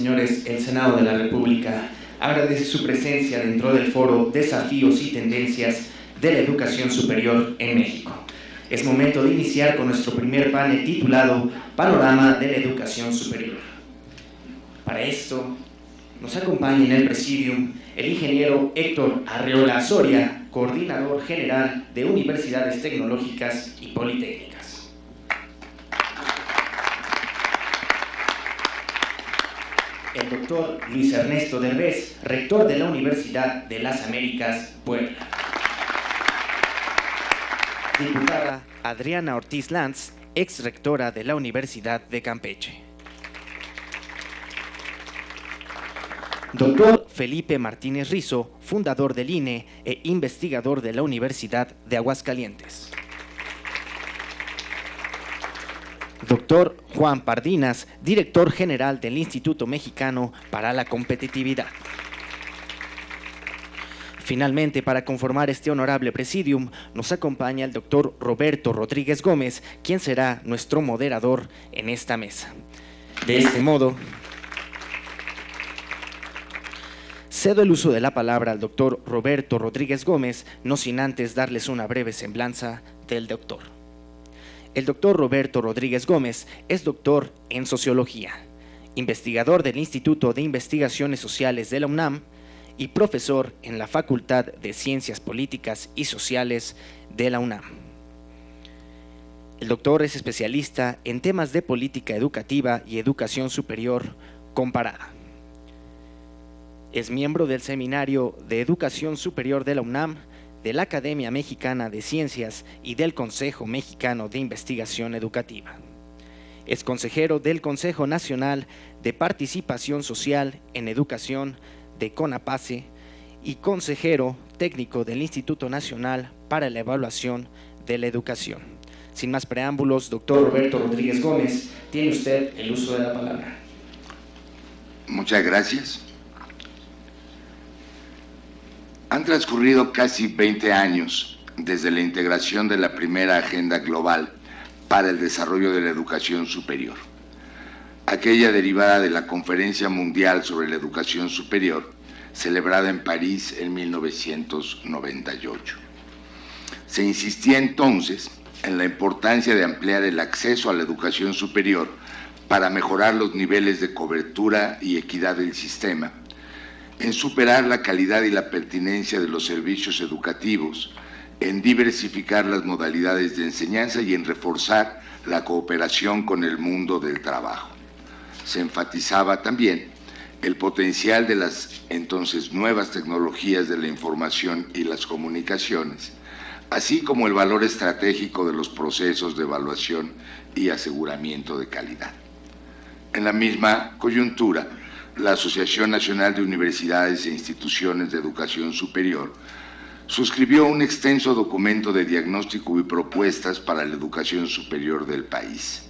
Señores, el Senado de la República agradece su presencia dentro del foro Desafíos y Tendencias de la Educación Superior en México. Es momento de iniciar con nuestro primer panel titulado Panorama de la Educación Superior. Para esto, nos acompaña en el presidium el ingeniero Héctor Arreola Soria, coordinador general de Universidades Tecnológicas y Politécnicas. El doctor Luis Ernesto Derbez, rector de la Universidad de las Américas, Puebla. Diputada Adriana Ortiz Lanz, ex rectora de la Universidad de Campeche. Doctor Felipe Martínez Rizo, fundador del INE e investigador de la Universidad de Aguascalientes. Doctor Juan Pardinas, director general del Instituto Mexicano para la Competitividad. Finalmente, para conformar este honorable presidium, nos acompaña el doctor Roberto Rodríguez Gómez, quien será nuestro moderador en esta mesa. De este modo, cedo el uso de la palabra al doctor Roberto Rodríguez Gómez, no sin antes darles una breve semblanza del doctor. El doctor Roberto Rodríguez Gómez es doctor en Sociología, investigador del Instituto de Investigaciones Sociales de la UNAM y profesor en la Facultad de Ciencias Políticas y Sociales de la UNAM. El doctor es especialista en temas de política educativa y educación superior comparada. Es miembro del Seminario de Educación Superior de la UNAM, de la Academia Mexicana de Ciencias y del Consejo Mexicano de Investigación Educativa. Es consejero del Consejo Nacional de Participación Social en Educación de CONAPACE y consejero técnico del Instituto Nacional para la Evaluación de la Educación. Sin más preámbulos, doctor Roberto Rodríguez Gómez, tiene usted el uso de la palabra. Muchas gracias. Han transcurrido casi 20 años desde la integración de la primera Agenda Global para el Desarrollo de la Educación Superior, aquella derivada de la Conferencia Mundial sobre la Educación Superior, celebrada en París en 1998. Se insistía entonces en la importancia de ampliar el acceso a la educación superior para mejorar los niveles de cobertura y equidad del sistema, en superar la calidad y la pertinencia de los servicios educativos, en diversificar las modalidades de enseñanza y en reforzar la cooperación con el mundo del trabajo. Se enfatizaba también el potencial de las entonces nuevas tecnologías de la información y las comunicaciones, así como el valor estratégico de los procesos de evaluación y aseguramiento de calidad. En la misma coyuntura, la Asociación Nacional de Universidades e Instituciones de Educación Superior suscribió un extenso documento de diagnóstico y propuestas para la educación superior del país.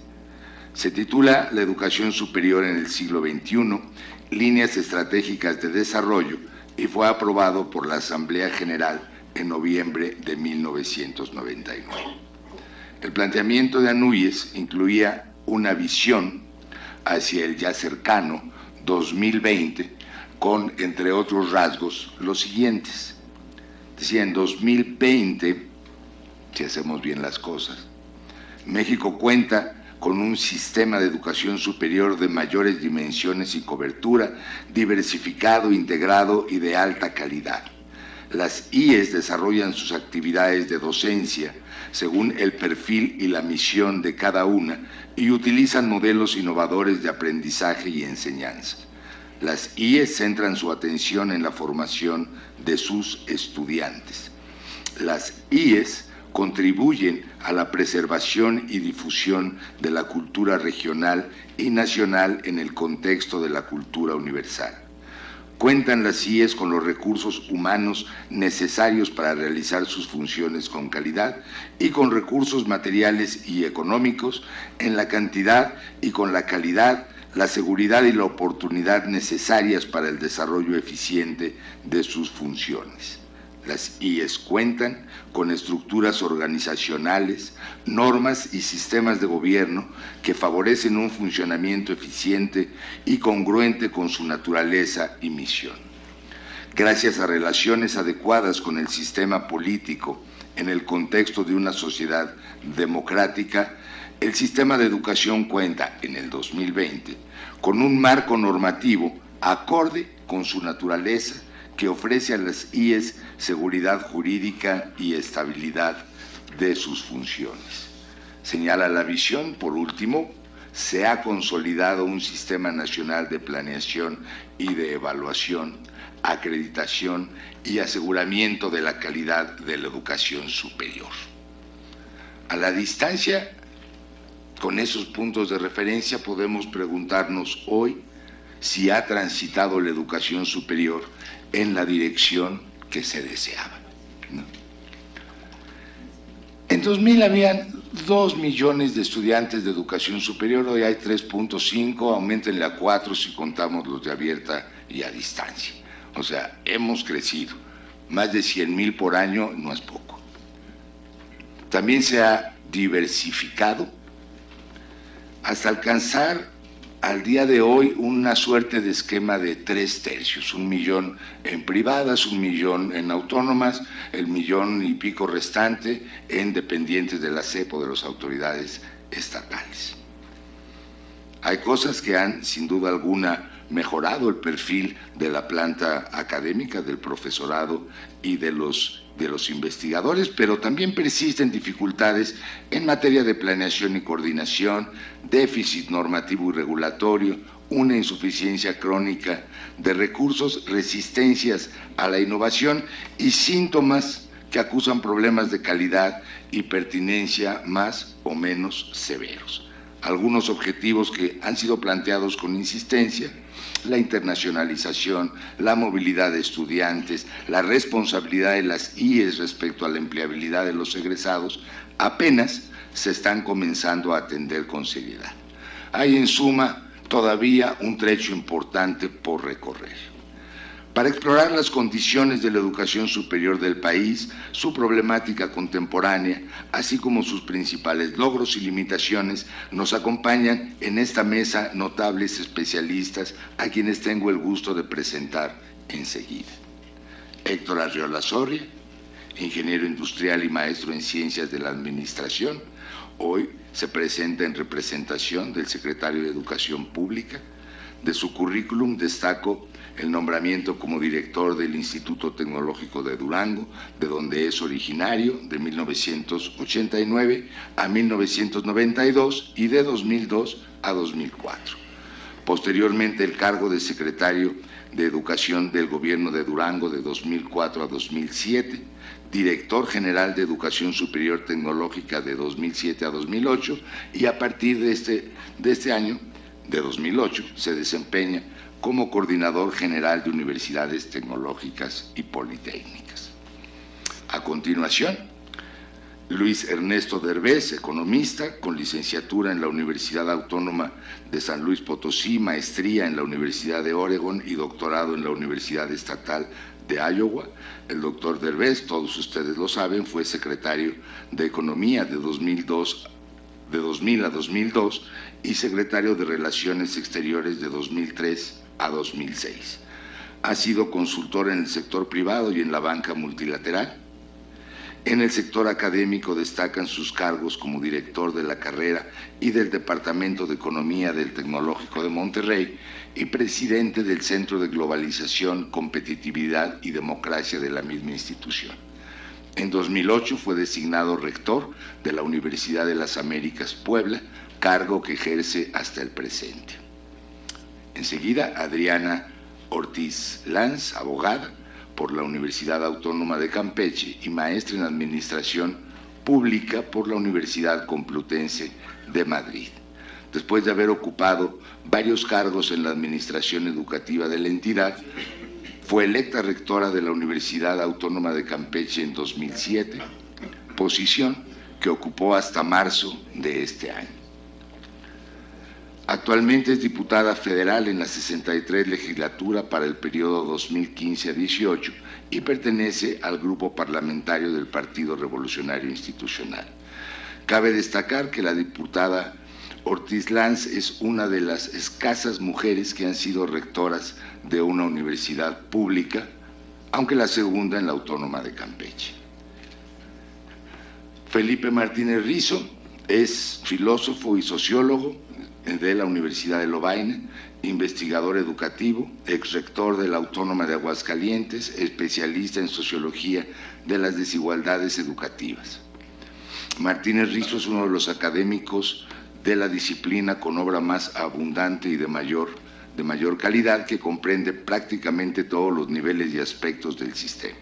Se titula La educación superior en el siglo XXI, líneas estratégicas de desarrollo, y fue aprobado por la Asamblea General en noviembre de 1999. El planteamiento de Anúyes incluía una visión hacia el ya cercano 2020, con, entre otros rasgos, los siguientes. Decía, en 2020, si hacemos bien las cosas, México cuenta con un sistema de educación superior de mayores dimensiones y cobertura, diversificado, integrado y de alta calidad. Las IES desarrollan sus actividades de docencia según el perfil y la misión de cada una y utilizan modelos innovadores de aprendizaje y enseñanza. Las IES centran su atención en la formación de sus estudiantes. Las IES contribuyen a la preservación y difusión de la cultura regional y nacional en el contexto de la cultura universal. Cuentan las IES con los recursos humanos necesarios para realizar sus funciones con calidad y con recursos materiales y económicos en la cantidad y con la calidad, la seguridad y la oportunidad necesarias para el desarrollo eficiente de sus funciones. Las IES cuentan con estructuras organizacionales, normas y sistemas de gobierno que favorecen un funcionamiento eficiente y congruente con su naturaleza y misión. Gracias a relaciones adecuadas con el sistema político en el contexto de una sociedad democrática, el sistema de educación cuenta en el 2020 con un marco normativo acorde con su naturaleza que ofrece a las IES seguridad jurídica y estabilidad de sus funciones. Señala la visión, por último, se ha consolidado un sistema nacional de planeación y de evaluación, acreditación y aseguramiento de la calidad de la educación superior. A la distancia, con esos puntos de referencia, podemos preguntarnos hoy si ha transitado la educación superior en la dirección que se deseaba, ¿no? En 2000 habían 2 millones de estudiantes de educación superior, hoy hay 3.5, aumentenle a 4 si contamos los de abierta y a distancia. O sea, hemos crecido, más de 100,000 por año no es poco. También se ha diversificado hasta alcanzar al día de hoy una suerte de esquema de 3/3, 1 millón en privadas, 1 millón en autónomas, el 1 millón y pico restante en dependientes de la SEP o de las autoridades estatales. Hay cosas que han, sin duda alguna, mejorado el perfil de la planta académica, del profesorado y de los investigadores, pero también persisten dificultades en materia de planeación y coordinación, déficit normativo y regulatorio, una insuficiencia crónica de recursos, resistencias a la innovación y síntomas que acusan problemas de calidad y pertinencia más o menos severos. Algunos objetivos que han sido planteados con insistencia: la internacionalización, la movilidad de estudiantes, la responsabilidad de las IES respecto a la empleabilidad de los egresados, apenas se están comenzando a atender con seriedad. Hay, en suma, todavía un trecho importante por recorrer. Para explorar las condiciones de la educación superior del país, su problemática contemporánea, así como sus principales logros y limitaciones, nos acompañan en esta mesa notables especialistas a quienes tengo el gusto de presentar enseguida. Héctor Arriola Soria, ingeniero industrial y maestro en Ciencias de la Administración, hoy se presenta en representación del secretario de Educación Pública. De su currículum destaco el nombramiento como director del Instituto Tecnológico de Durango, de donde es originario, de 1989 a 1992 y de 2002 a 2004. Posteriormente, el cargo de secretario de Educación del Gobierno de Durango de 2004 a 2007, director general de Educación Superior Tecnológica de 2007 a 2008 y a partir de este año, de 2008, se desempeña como coordinador general de universidades tecnológicas y politécnicas. A continuación, Luis Ernesto Derbez, economista, con licenciatura en la Universidad Autónoma de San Luis Potosí, maestría en la Universidad de Oregon y doctorado en la Universidad Estatal de Iowa. El doctor Derbez, todos ustedes lo saben, fue secretario de Economía de 2000 a 2002 y secretario de Relaciones Exteriores de 2003 a 2006. Ha sido consultor en el sector privado y en la banca multilateral. En el sector académico destacan sus cargos como director de la carrera y del Departamento de Economía del Tecnológico de Monterrey y presidente del Centro de Globalización, Competitividad y Democracia de la misma institución. En 2008 fue designado rector de la Universidad de las Américas Puebla, cargo que ejerce hasta el presente. Enseguida, Adriana Ortiz Lanz, abogada por la Universidad Autónoma de Campeche y maestra en Administración Pública por la Universidad Complutense de Madrid. Después de haber ocupado varios cargos en la administración educativa de la entidad, fue electa rectora de la Universidad Autónoma de Campeche en 2007, posición que ocupó hasta marzo de este año. Actualmente es diputada federal en la 63 legislatura para el periodo 2015 a 18 y pertenece al grupo parlamentario del Partido Revolucionario Institucional. Cabe destacar que la diputada Ortiz Lanz es una de las escasas mujeres que han sido rectoras de una universidad pública, aunque la segunda en la Autónoma de Campeche. Felipe Martínez Rizo es filósofo y sociólogo de la Universidad de Lovaina, investigador educativo, exrector de la Autónoma de Aguascalientes, especialista en sociología de las desigualdades educativas. Martínez Rizo es uno de los académicos de la disciplina con obra más abundante y de mayor calidad, que comprende prácticamente todos los niveles y aspectos del sistema.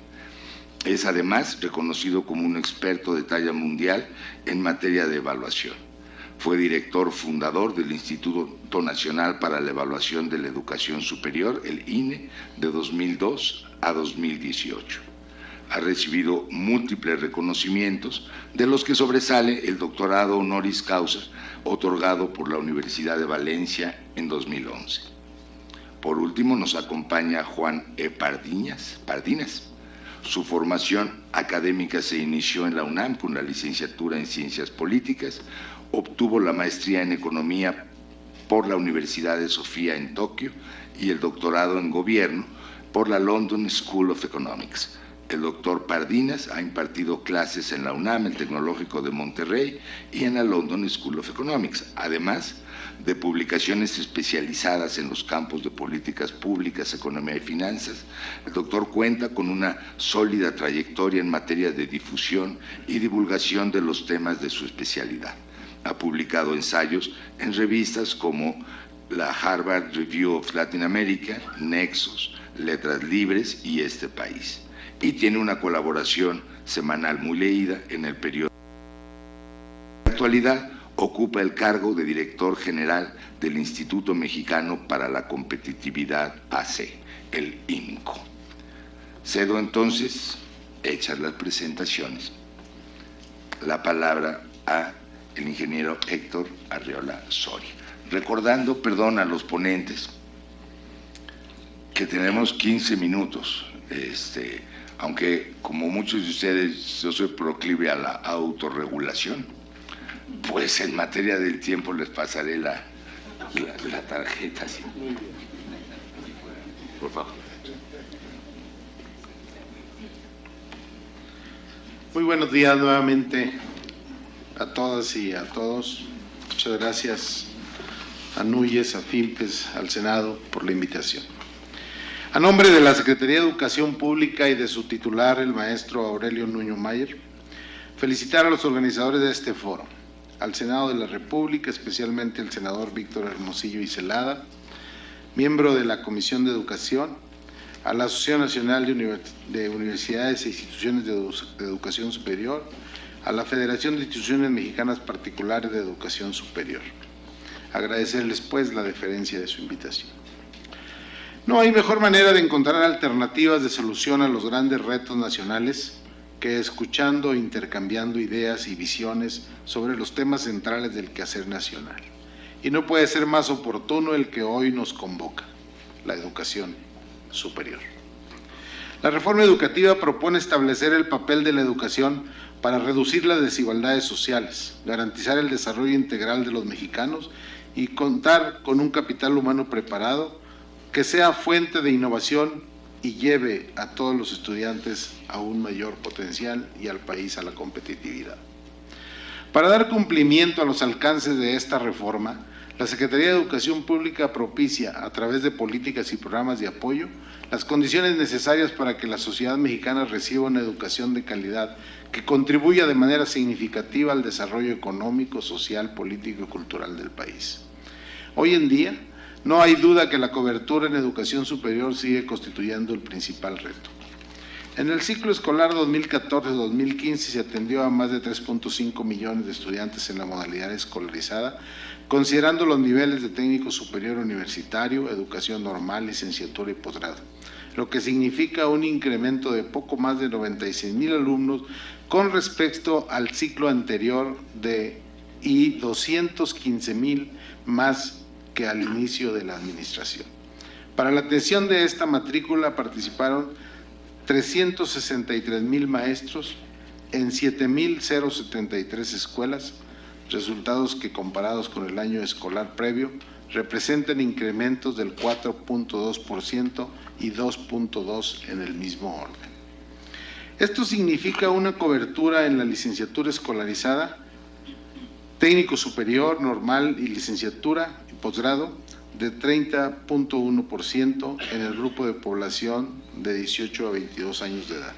Es además reconocido como un experto de talla mundial en materia de evaluación. Fue director fundador del Instituto Nacional para la Evaluación de la Educación Superior, el INE, de 2002 a 2018. Ha recibido múltiples reconocimientos, de los que sobresale el doctorado honoris causa otorgado por la Universidad de Valencia en 2011. Por último, nos acompaña Juan E. Pardinas. Su formación académica se inició en la UNAM con la licenciatura en Ciencias Políticas, obtuvo la maestría en Economía por la Universidad de Sofía en Tokio y el doctorado en Gobierno por la London School of Economics. El doctor Pardinas ha impartido clases en la UNAM, el Tecnológico de Monterrey y en la London School of Economics, además de publicaciones especializadas en los campos de políticas públicas, economía y finanzas. El doctor cuenta con una sólida trayectoria en materia de difusión y divulgación de los temas de su especialidad. Ha publicado ensayos en revistas como la Harvard Review of Latin America, Nexos, Letras Libres y Este País. Y tiene una colaboración semanal muy leída en el periódico. En la actualidad ocupa el cargo de director general del Instituto Mexicano para la Competitividad AC, el IMCO. Cedo entonces, hechas las presentaciones, la palabra a el ingeniero Héctor Arriola Soria. Recordando, a los ponentes, que tenemos 15 minutos, aunque como muchos de ustedes yo soy proclive a la autorregulación, pues en materia del tiempo les pasaré la tarjeta. ¿Sí? Por favor. Muy buenos días nuevamente a todas y a todos. Muchas gracias a NUYES, a FIMPES, al Senado por la invitación. A nombre de la Secretaría de Educación Pública y de su titular, el maestro Aurelio Nuño Mayer, felicitar a los organizadores de este foro, al Senado de la República, especialmente el senador Víctor Hermosillo y Celada, miembro de la Comisión de Educación, a la Asociación Nacional de Universidades e Instituciones de Educación Superior, a la Federación de Instituciones Mexicanas Particulares de Educación Superior. Agradecerles, pues, la deferencia de su invitación. No hay mejor manera de encontrar alternativas de solución a los grandes retos nacionales que escuchando e intercambiando ideas y visiones sobre los temas centrales del quehacer nacional. Y no puede ser más oportuno el que hoy nos convoca, la educación superior. La reforma educativa propone establecer el papel de la educación para reducir las desigualdades sociales, garantizar el desarrollo integral de los mexicanos y contar con un capital humano preparado que sea fuente de innovación y lleve a todos los estudiantes a un mayor potencial y al país a la competitividad. Para dar cumplimiento a los alcances de esta reforma, la Secretaría de Educación Pública propicia, a través de políticas y programas de apoyo, las condiciones necesarias para que la sociedad mexicana reciba una educación de calidad que contribuya de manera significativa al desarrollo económico, social, político y cultural del país. Hoy en día, no hay duda que la cobertura en educación superior sigue constituyendo el principal reto. En el ciclo escolar 2014-2015 se atendió a más de 3.5 millones de estudiantes en la modalidad escolarizada, considerando los niveles de técnico superior universitario, educación normal, licenciatura y posgrado, lo que significa un incremento de poco más de 96,000 alumnos con respecto al ciclo anterior y 215,000 más que al inicio de la administración. Para la atención de esta matrícula participaron 363,000 maestros en 7,073 escuelas, resultados que comparados con el año escolar previo representan incrementos del 4.2% y 2.2% en el mismo orden. Esto significa una cobertura en la licenciatura escolarizada, técnico superior, normal y licenciatura y posgrado de 30.1% en el grupo de población de 18 a 22 años de edad.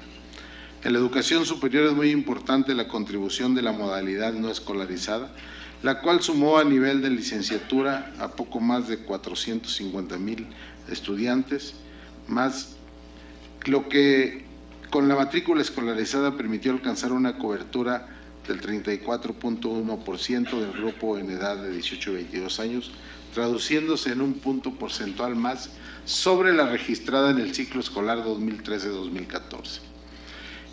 En la educación superior es muy importante la contribución de la modalidad no escolarizada, la cual sumó a nivel de licenciatura a poco más de 450,000 estudiantes, más lo que con la matrícula escolarizada permitió alcanzar una cobertura del 34.1% del grupo en edad de 18 a 22 años, traduciéndose en un punto porcentual más sobre la registrada en el ciclo escolar 2013-2014.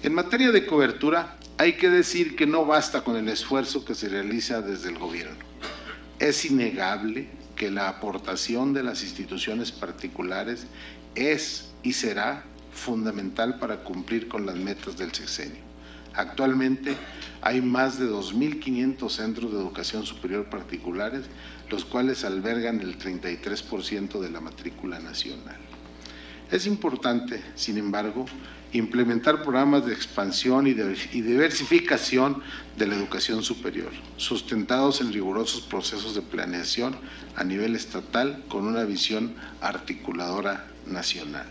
En materia de cobertura, hay que decir que no basta con el esfuerzo que se realiza desde el gobierno. Es innegable que la aportación de las instituciones particulares es y será fundamental para cumplir con las metas del sexenio. Actualmente hay más de 2,500 centros de educación superior particulares, los cuales albergan el 33% de la matrícula nacional. Es importante, sin embargo, implementar programas de expansión y diversificación de la educación superior, sustentados en rigurosos procesos de planeación a nivel estatal con una visión articuladora nacional.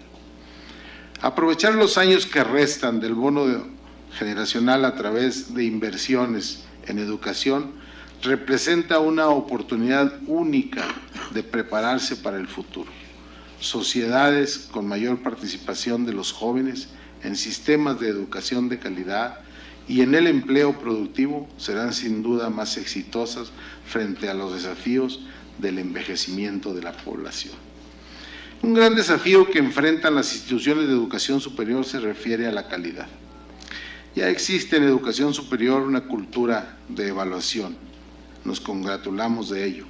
Aprovechar los años que restan del bono generacional a través de inversiones en educación representa una oportunidad única de prepararse para el futuro. Sociedades con mayor participación de los jóvenes en sistemas de educación de calidad y en el empleo productivo serán sin duda más exitosas frente a los desafíos del envejecimiento de la población. Un gran desafío que enfrentan las instituciones de educación superior se refiere a la calidad. Ya existe en educación superior una cultura de evaluación, nos congratulamos de ello.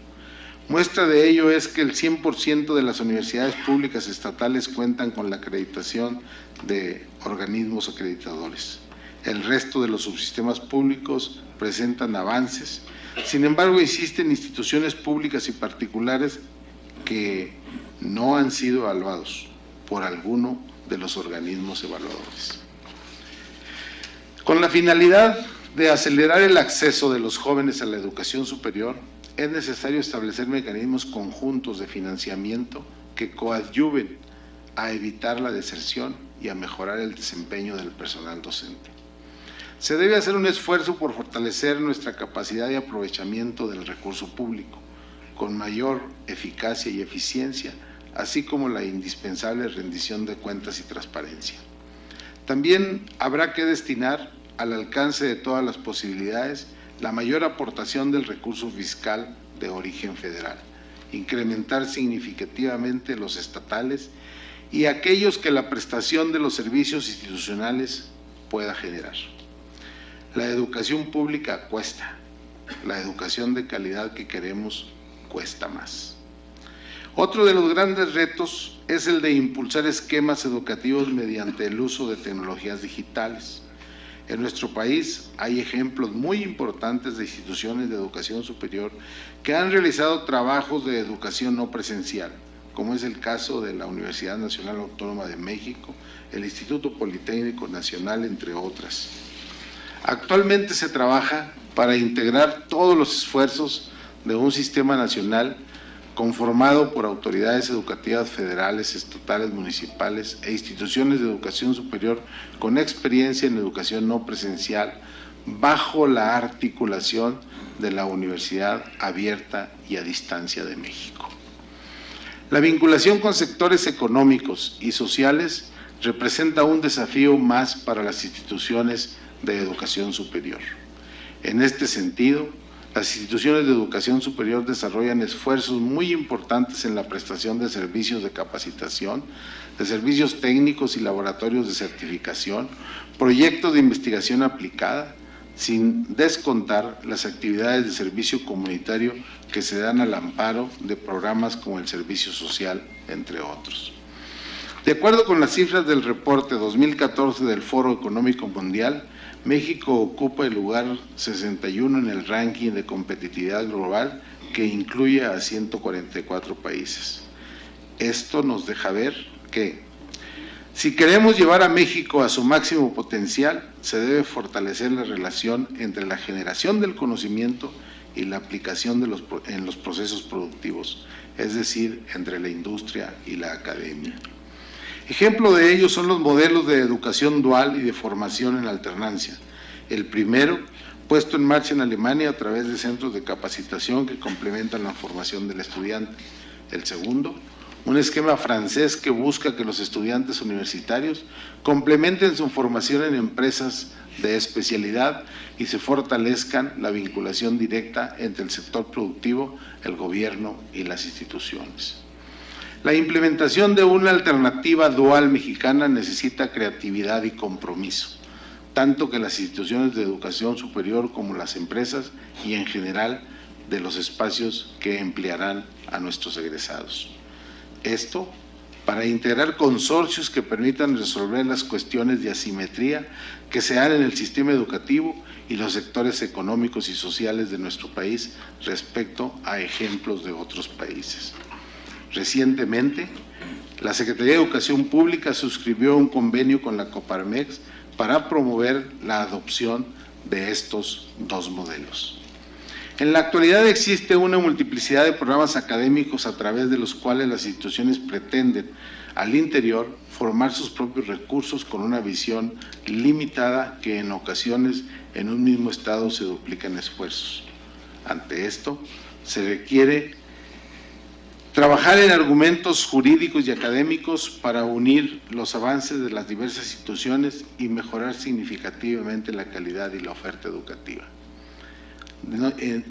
Muestra de ello es que el 100% de las universidades públicas estatales cuentan con la acreditación de organismos acreditadores. El resto de los subsistemas públicos presentan avances. Sin embargo, existen instituciones públicas y particulares que no han sido evaluados por alguno de los organismos evaluadores. Con la finalidad de acelerar el acceso de los jóvenes a la educación superior, es necesario establecer mecanismos conjuntos de financiamiento que coadyuven a evitar la deserción y a mejorar el desempeño del personal docente. Se debe hacer un esfuerzo por fortalecer nuestra capacidad de aprovechamiento del recurso público, con mayor eficacia y eficiencia, así como la indispensable rendición de cuentas y transparencia. También habrá que destinar al alcance de todas las posibilidades la mayor aportación del recurso fiscal de origen federal, incrementar significativamente los estatales y aquellos que la prestación de los servicios institucionales pueda generar. La educación pública cuesta, la educación de calidad que queremos cuesta más. Otro de los grandes retos es el de impulsar esquemas educativos mediante el uso de tecnologías digitales. En nuestro país hay ejemplos muy importantes de instituciones de educación superior que han realizado trabajos de educación no presencial, como es el caso de la Universidad Nacional Autónoma de México, el Instituto Politécnico Nacional, entre otras. Actualmente se trabaja para integrar todos los esfuerzos de un sistema nacional conformado por autoridades educativas federales, estatales, municipales e instituciones de educación superior con experiencia en educación no presencial, bajo la articulación de la Universidad Abierta y a Distancia de México. La vinculación con sectores económicos y sociales representa un desafío más para las instituciones de educación superior. En este sentido, las instituciones de educación superior desarrollan esfuerzos muy importantes en la prestación de servicios de capacitación, de servicios técnicos y laboratorios de certificación, proyectos de investigación aplicada, sin descontar las actividades de servicio comunitario que se dan al amparo de programas como el servicio social, entre otros. De acuerdo con las cifras del reporte 2014 del Foro Económico Mundial, México ocupa el lugar 61 en el ranking de competitividad global que incluye a 144 países. Esto nos deja ver que si queremos llevar a México a su máximo potencial, se debe fortalecer la relación entre la generación del conocimiento y la aplicación en los procesos productivos, es decir, entre la industria y la academia. Ejemplo de ello son los modelos de educación dual y de formación en alternancia. El primero, puesto en marcha en Alemania a través de centros de capacitación que complementan la formación del estudiante. El segundo, un esquema francés que busca que los estudiantes universitarios complementen su formación en empresas de especialidad y se fortalezcan la vinculación directa entre el sector productivo, el gobierno y las instituciones. La implementación de una alternativa dual mexicana necesita creatividad y compromiso, tanto que las instituciones de educación superior como las empresas y en general de los espacios que emplearán a nuestros egresados. Esto para integrar consorcios que permitan resolver las cuestiones de asimetría que se dan en el sistema educativo y los sectores económicos y sociales de nuestro país respecto a ejemplos de otros países. Recientemente, la Secretaría de Educación Pública suscribió un convenio con la Coparmex para promover la adopción de estos dos modelos. En la actualidad existe una multiplicidad de programas académicos a través de los cuales las instituciones pretenden, al interior, formar sus propios recursos con una visión limitada que en ocasiones en un mismo estado se duplican esfuerzos. Ante esto, se requiere trabajar en argumentos jurídicos y académicos para unir los avances de las diversas instituciones y mejorar significativamente la calidad y la oferta educativa.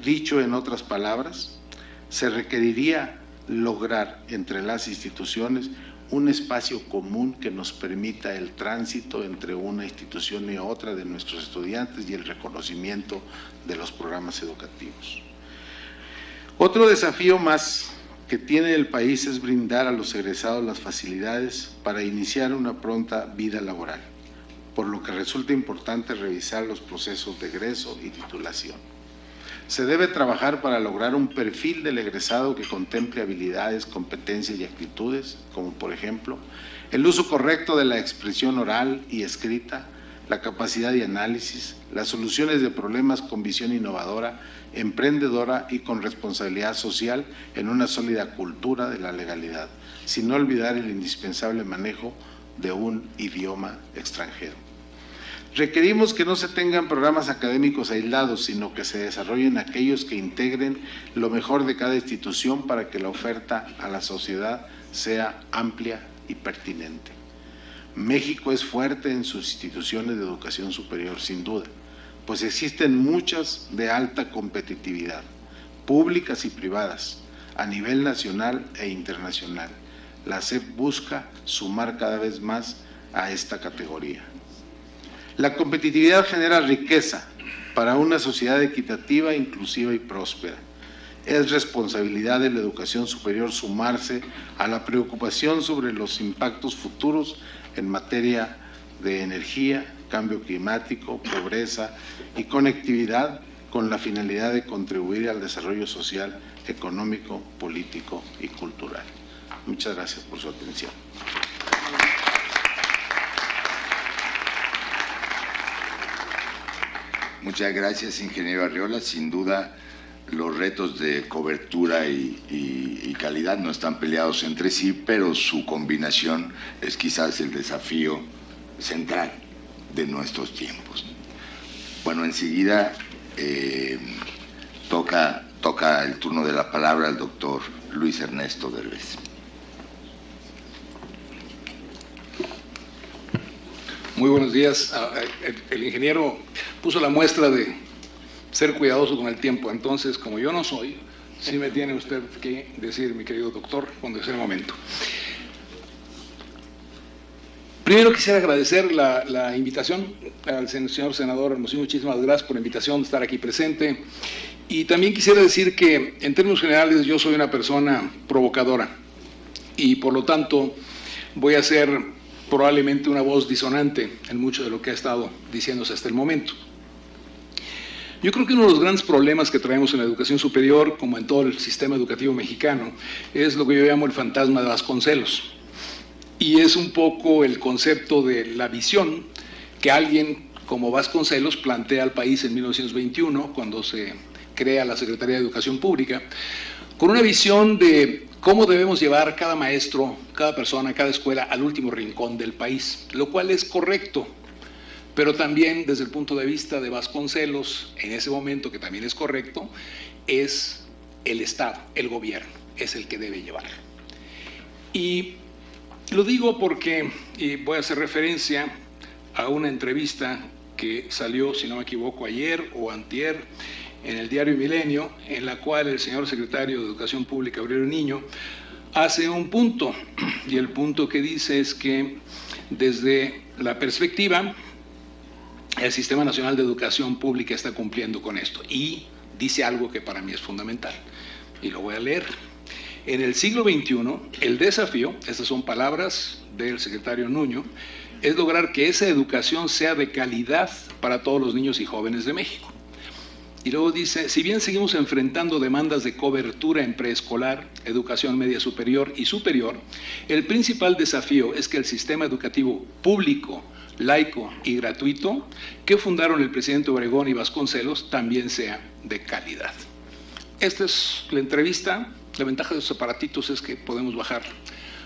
Dicho en otras palabras, se requeriría lograr entre las instituciones un espacio común que nos permita el tránsito entre una institución y otra de nuestros estudiantes y el reconocimiento de los programas educativos. Otro desafío más que tiene el país es brindar a los egresados las facilidades para iniciar una pronta vida laboral, por lo que resulta importante revisar los procesos de egreso y titulación. Se debe trabajar para lograr un perfil del egresado que contemple habilidades, competencias y actitudes, como por ejemplo, el uso correcto de la expresión oral y escrita, la capacidad de análisis, las soluciones de problemas con visión innovadora, emprendedora y con responsabilidad social en una sólida cultura de la legalidad, sin olvidar el indispensable manejo de un idioma extranjero. Requerimos que no se tengan programas académicos aislados, sino que se desarrollen aquellos que integren lo mejor de cada institución para que la oferta a la sociedad sea amplia y pertinente. México es fuerte en sus instituciones de educación superior, sin duda, pues existen muchas de alta competitividad, públicas y privadas, a nivel nacional e internacional. La SEP busca sumar cada vez más a esta categoría. La competitividad genera riqueza para una sociedad equitativa, inclusiva y próspera. Es responsabilidad de la educación superior sumarse a la preocupación sobre los impactos futuros en materia de energía, cambio climático, pobreza y conectividad, con la finalidad de contribuir al desarrollo social, económico, político y cultural. Muchas gracias por su atención. Muchas gracias, ingeniero Arriola. Sin duda, los retos de cobertura y calidad no están peleados entre sí, pero su combinación es quizás el desafío central de nuestros tiempos. Bueno, enseguida toca el turno de la palabra al doctor Luis Ernesto Derbez. Muy buenos días. El ingeniero puso la muestra de ser cuidadoso con el tiempo, entonces, como yo no soy, sí me tiene usted que decir, mi querido doctor, cuando es el momento. Primero quisiera agradecer la invitación al señor senador Hermosillo. Muchísimas gracias por la invitación de estar aquí presente. Y también quisiera decir que, en términos generales, yo soy una persona provocadora y, por lo tanto, voy a ser probablemente una voz disonante en mucho de lo que ha estado diciéndose hasta el momento. Yo creo que uno de los grandes problemas que traemos en la educación superior, como en todo el sistema educativo mexicano, es lo que yo llamo el fantasma de Vasconcelos. Y es un poco el concepto de la visión que alguien como Vasconcelos plantea al país en 1921, cuando se crea la Secretaría de Educación Pública, con una visión de cómo debemos llevar cada maestro, cada persona, cada escuela al último rincón del país, lo cual es correcto, pero también desde el punto de vista de Vasconcelos, en ese momento, que también es correcto, es el Estado, el gobierno, es el que debe llevar. Y lo digo porque, y voy a hacer referencia a una entrevista que salió, si no me equivoco, ayer o antier, en el diario Milenio, en la cual el señor secretario de Educación Pública, Aurelio Niño, hace un punto, y el punto que dice es que desde la perspectiva, el Sistema Nacional de Educación Pública está cumpliendo con esto, y dice algo que para mí es fundamental, y lo voy a leer. En el siglo XXI, el desafío, estas son palabras del secretario Nuño, es lograr que esa educación sea de calidad para todos los niños y jóvenes de México. Y luego dice, si bien seguimos enfrentando demandas de cobertura en preescolar, educación media superior y superior, el principal desafío es que el sistema educativo público, laico y gratuito que fundaron el presidente Obregón y Vasconcelos también sea de calidad. Esta es la entrevista. La ventaja de estos aparatitos es que podemos bajar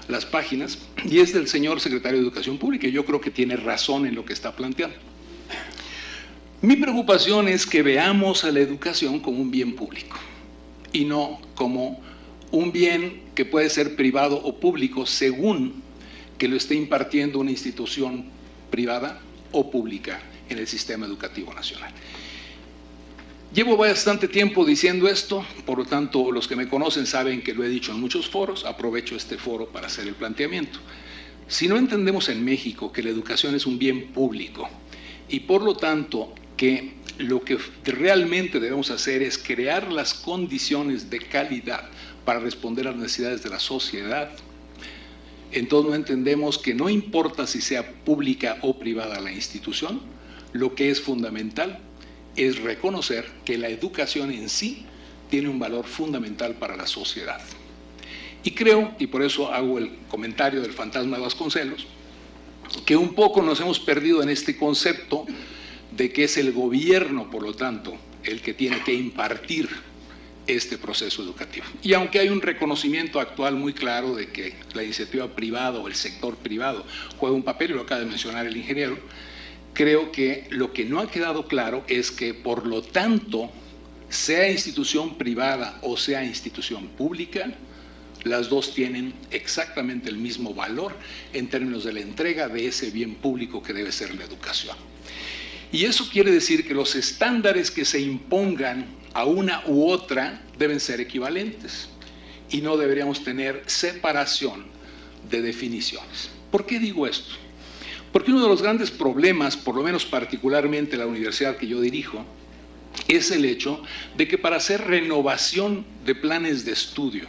las páginas, y es del señor secretario de Educación Pública, y yo creo que tiene razón en lo que está planteando. Mi preocupación es que veamos a la educación como un bien público, y no como un bien que puede ser privado o público según que lo esté impartiendo una institución privada o pública en el sistema educativo nacional. Llevo bastante tiempo diciendo esto, por lo tanto, los que me conocen saben que lo he dicho en muchos foros, aprovecho este foro para hacer el planteamiento. Si no entendemos en México que la educación es un bien público y por lo tanto que lo que realmente debemos hacer es crear las condiciones de calidad para responder a las necesidades de la sociedad, entonces no entendemos que no importa si sea pública o privada la institución, lo que es fundamental es reconocer que la educación en sí tiene un valor fundamental para la sociedad. Y creo, y por eso hago el comentario del fantasma de Vasconcelos, que un poco nos hemos perdido en este concepto de que es el gobierno, por lo tanto, el que tiene que impartir este proceso educativo. Y aunque hay un reconocimiento actual muy claro de que la iniciativa privada o el sector privado juega un papel, y lo acaba de mencionar el ingeniero, creo que lo que no ha quedado claro es que, por lo tanto, sea institución privada o sea institución pública, las dos tienen exactamente el mismo valor en términos de la entrega de ese bien público que debe ser la educación. Y eso quiere decir que los estándares que se impongan a una u otra deben ser equivalentes y no deberíamos tener separación de definiciones. ¿Por qué digo esto? Porque uno de los grandes problemas, por lo menos particularmente la universidad que yo dirijo, es el hecho de que para hacer renovación de planes de estudio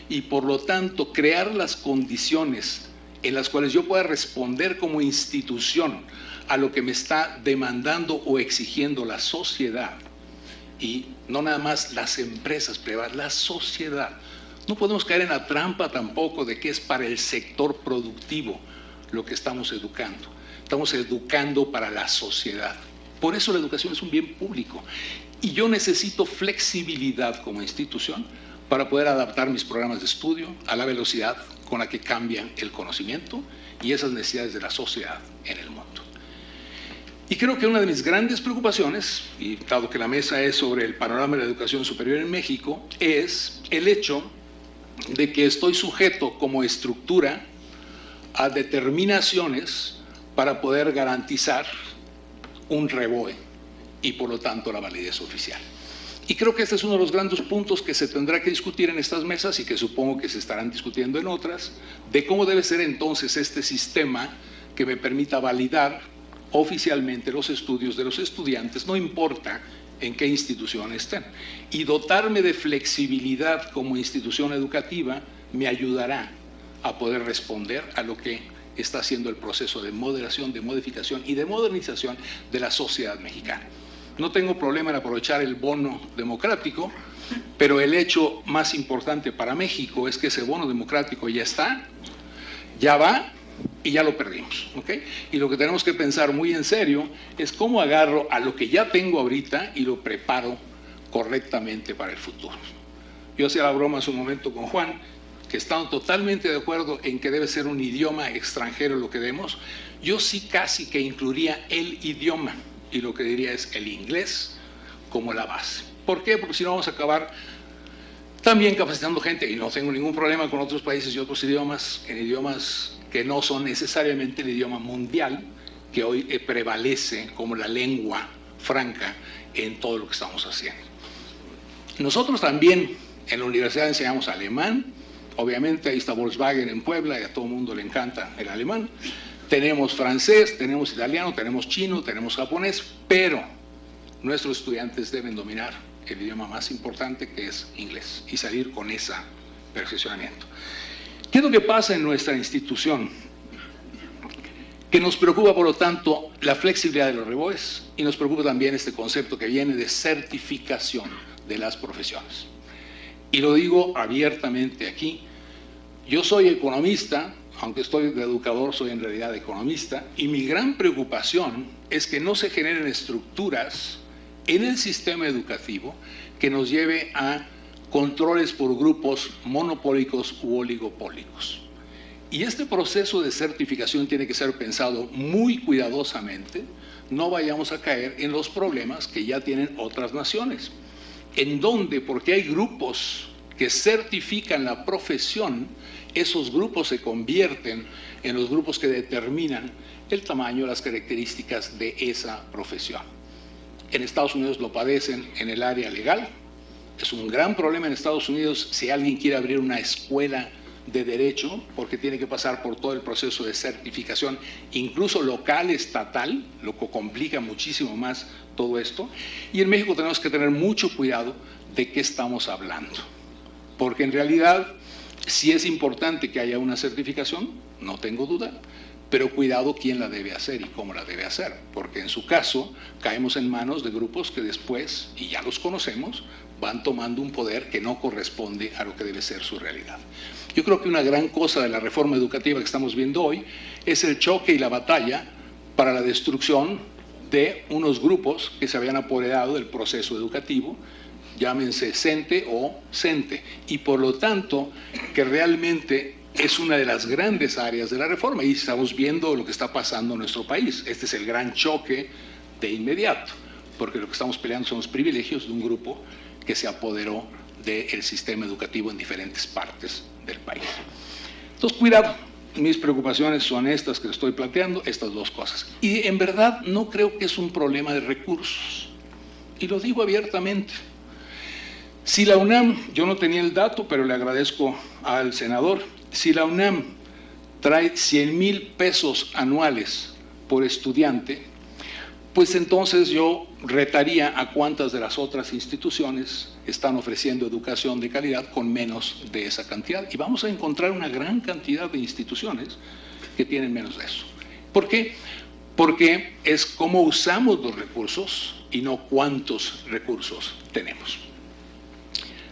y por lo tanto crear las condiciones en las cuales yo pueda responder como institución a lo que me está demandando o exigiendo la sociedad, y no nada más las empresas privadas, la sociedad. No podemos caer en la trampa tampoco de que es para el sector productivo lo que estamos educando. Estamos educando para la sociedad. Por eso la educación es un bien público. Y yo necesito flexibilidad como institución para poder adaptar mis programas de estudio a la velocidad con la que cambian el conocimiento y esas necesidades de la sociedad en el mundo. Y creo que una de mis grandes preocupaciones, y dado que la mesa es sobre el panorama de la educación superior en México, es el hecho de que estoy sujeto como estructura a determinaciones para poder garantizar un REBOE y por lo tanto la validez oficial. Y creo que este es uno de los grandes puntos que se tendrá que discutir en estas mesas y que supongo que se estarán discutiendo en otras, de cómo debe ser entonces este sistema que me permita validar oficialmente los estudios de los estudiantes, no importa en qué institución estén. Y dotarme de flexibilidad como institución educativa me ayudará a poder responder a lo que está haciendo el proceso de moderación, de modificación y de modernización de la sociedad mexicana. No tengo problema en aprovechar el bono democrático, pero el hecho más importante para México es que ese bono democrático ya está, ya va y ya lo perdimos, ¿ok? Y lo que tenemos que pensar muy en serio es cómo agarro a lo que ya tengo ahorita y lo preparo correctamente para el futuro. Yo hacía la broma hace un momento con Juan, que estamos totalmente de acuerdo en que debe ser un idioma extranjero lo que demos. Yo sí casi que incluiría el idioma, y lo que diría es el inglés como la base. ¿Por qué? Porque si no vamos a acabar también capacitando gente, y no tengo ningún problema con otros países y otros idiomas, en idiomas que no son necesariamente el idioma mundial, que hoy prevalece como la lengua franca en todo lo que estamos haciendo. Nosotros también en la universidad enseñamos alemán, obviamente ahí está Volkswagen en Puebla y a todo el mundo le encanta el alemán. Tenemos francés, tenemos italiano, tenemos chino, tenemos japonés, pero nuestros estudiantes deben dominar el idioma más importante, que es inglés, y salir con ese perfeccionamiento. ¿Qué es lo que pasa en nuestra institución? Que nos preocupa, por lo tanto, la flexibilidad de los reboes y nos preocupa también este concepto que viene de certificación de las profesiones. Y lo digo abiertamente aquí, yo soy economista, aunque estoy de educador, soy en realidad economista, y mi gran preocupación es que no se generen estructuras en el sistema educativo que nos lleve a controles por grupos monopólicos u oligopólicos. Y este proceso de certificación tiene que ser pensado muy cuidadosamente, no vayamos a caer en los problemas que ya tienen otras naciones, en donde, porque hay grupos que certifican la profesión, esos grupos se convierten en los grupos que determinan el tamaño, las características de esa profesión. En Estados Unidos lo padecen en el área legal. Es un gran problema en Estados Unidos si alguien quiere abrir una escuela de derecho, porque tiene que pasar por todo el proceso de certificación, incluso local, estatal, lo que complica muchísimo más todo esto. Y en México tenemos que tener mucho cuidado de qué estamos hablando, porque en realidad sí es importante que haya una certificación, no tengo duda, pero cuidado quién la debe hacer y cómo la debe hacer, porque en su caso caemos en manos de grupos que después, y ya los conocemos, van tomando un poder que no corresponde a lo que debe ser su realidad. Yo creo que una gran cosa de la reforma educativa que estamos viendo hoy es el choque y la batalla para la destrucción de unos grupos que se habían apoderado del proceso educativo, llámense CENTE o CENTE, y por lo tanto que realmente es una de las grandes áreas de la reforma, y estamos viendo lo que está pasando en nuestro país. Este es el gran choque de inmediato, porque lo que estamos peleando son los privilegios de un grupo que se apoderó del sistema educativo en diferentes partes del país. Entonces, cuidado, mis preocupaciones son estas que estoy planteando, estas dos cosas. Y en verdad no creo que es un problema de recursos, y lo digo abiertamente. Si la UNAM, yo no tenía el dato, pero le agradezco al senador, si la UNAM trae 100,000 pesos anuales por estudiante, pues entonces yo retaría a cuántas de las otras instituciones están ofreciendo educación de calidad con menos de esa cantidad. Y vamos a encontrar una gran cantidad de instituciones que tienen menos de eso. ¿Por qué? Porque es cómo usamos los recursos y no cuántos recursos tenemos.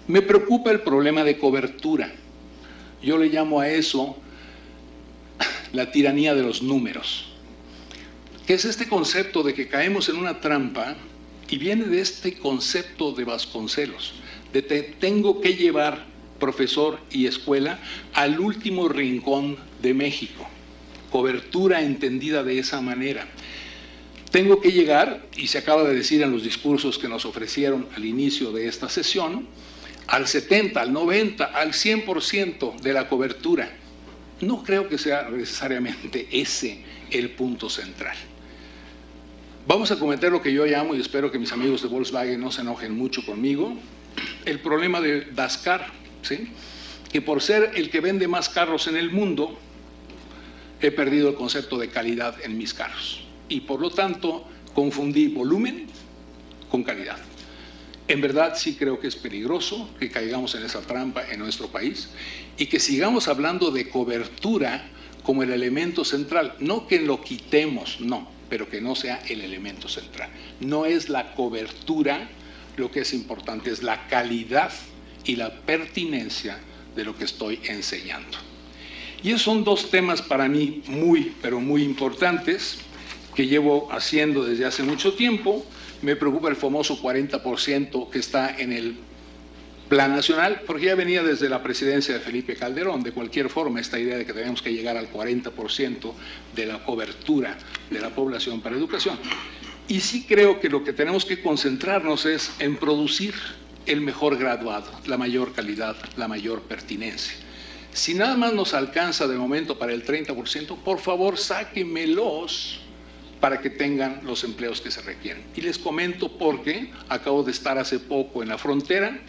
Me preocupa el problema de cobertura. Yo le llamo a eso la tiranía de los números, que es este concepto de que caemos en una trampa, y viene de este concepto de Vasconcelos, de que tengo que llevar profesor y escuela al último rincón de México. Cobertura entendida de esa manera. Tengo que llegar, y se acaba de decir en los discursos que nos ofrecieron al inicio de esta sesión, al 70, al 90, al 100% de la cobertura. No creo que sea necesariamente ese el punto central. Vamos a cometer lo que yo llamo, y espero que mis amigos de Volkswagen no se enojen mucho conmigo, el problema de Dascar, ¿sí? Que por ser el que vende más carros en el mundo, he perdido el concepto de calidad en mis carros y por lo tanto confundí volumen con calidad. En verdad sí creo que es peligroso que caigamos en esa trampa en nuestro país y que sigamos hablando de cobertura como el elemento central. No que lo quitemos, no, pero que no sea el elemento central. No es la cobertura lo que es importante, es la calidad y la pertinencia de lo que estoy enseñando. Y esos son dos temas para mí muy, pero muy importantes que llevo haciendo desde hace mucho tiempo. Me preocupa el famoso 40% que está en el Plan Nacional, porque ya venía desde la presidencia de Felipe Calderón. De cualquier forma, esta idea de que tenemos que llegar al 40% de la cobertura de la población para educación. Y sí creo que lo que tenemos que concentrarnos es en producir el mejor graduado, la mayor calidad, la mayor pertinencia. Si nada más nos alcanza de momento para el 30%, por favor sáquenmelos para que tengan los empleos que se requieren. Y les comento porque acabo de estar hace poco en la frontera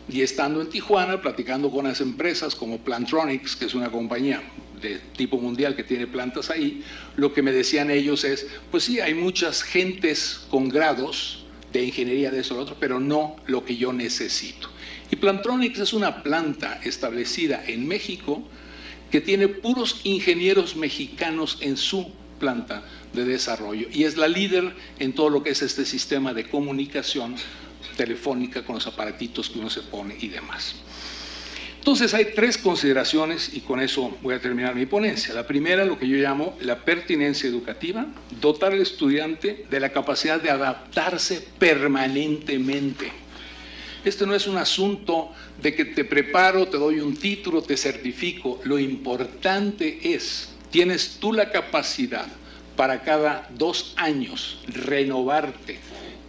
y estando en Tijuana, platicando con las empresas como Plantronics, que es una compañía de tipo mundial que tiene plantas ahí, lo que me decían ellos es, pues sí, hay muchas gentes con grados de ingeniería de eso o lo otro, pero no lo que yo necesito. Y Plantronics es una planta establecida en México que tiene puros ingenieros mexicanos en su planta de desarrollo y es la líder en todo lo que es este sistema de comunicación telefónica con los aparatitos que uno se pone y demás. Entonces hay tres consideraciones y con eso voy a terminar mi ponencia. La primera, lo que yo llamo la pertinencia educativa, dotar al estudiante de la capacidad de adaptarse permanentemente. Esto no es un asunto de que te preparo, te doy un título, te certifico. Lo importante es, ¿tienes tú la capacidad para cada 2 años renovarte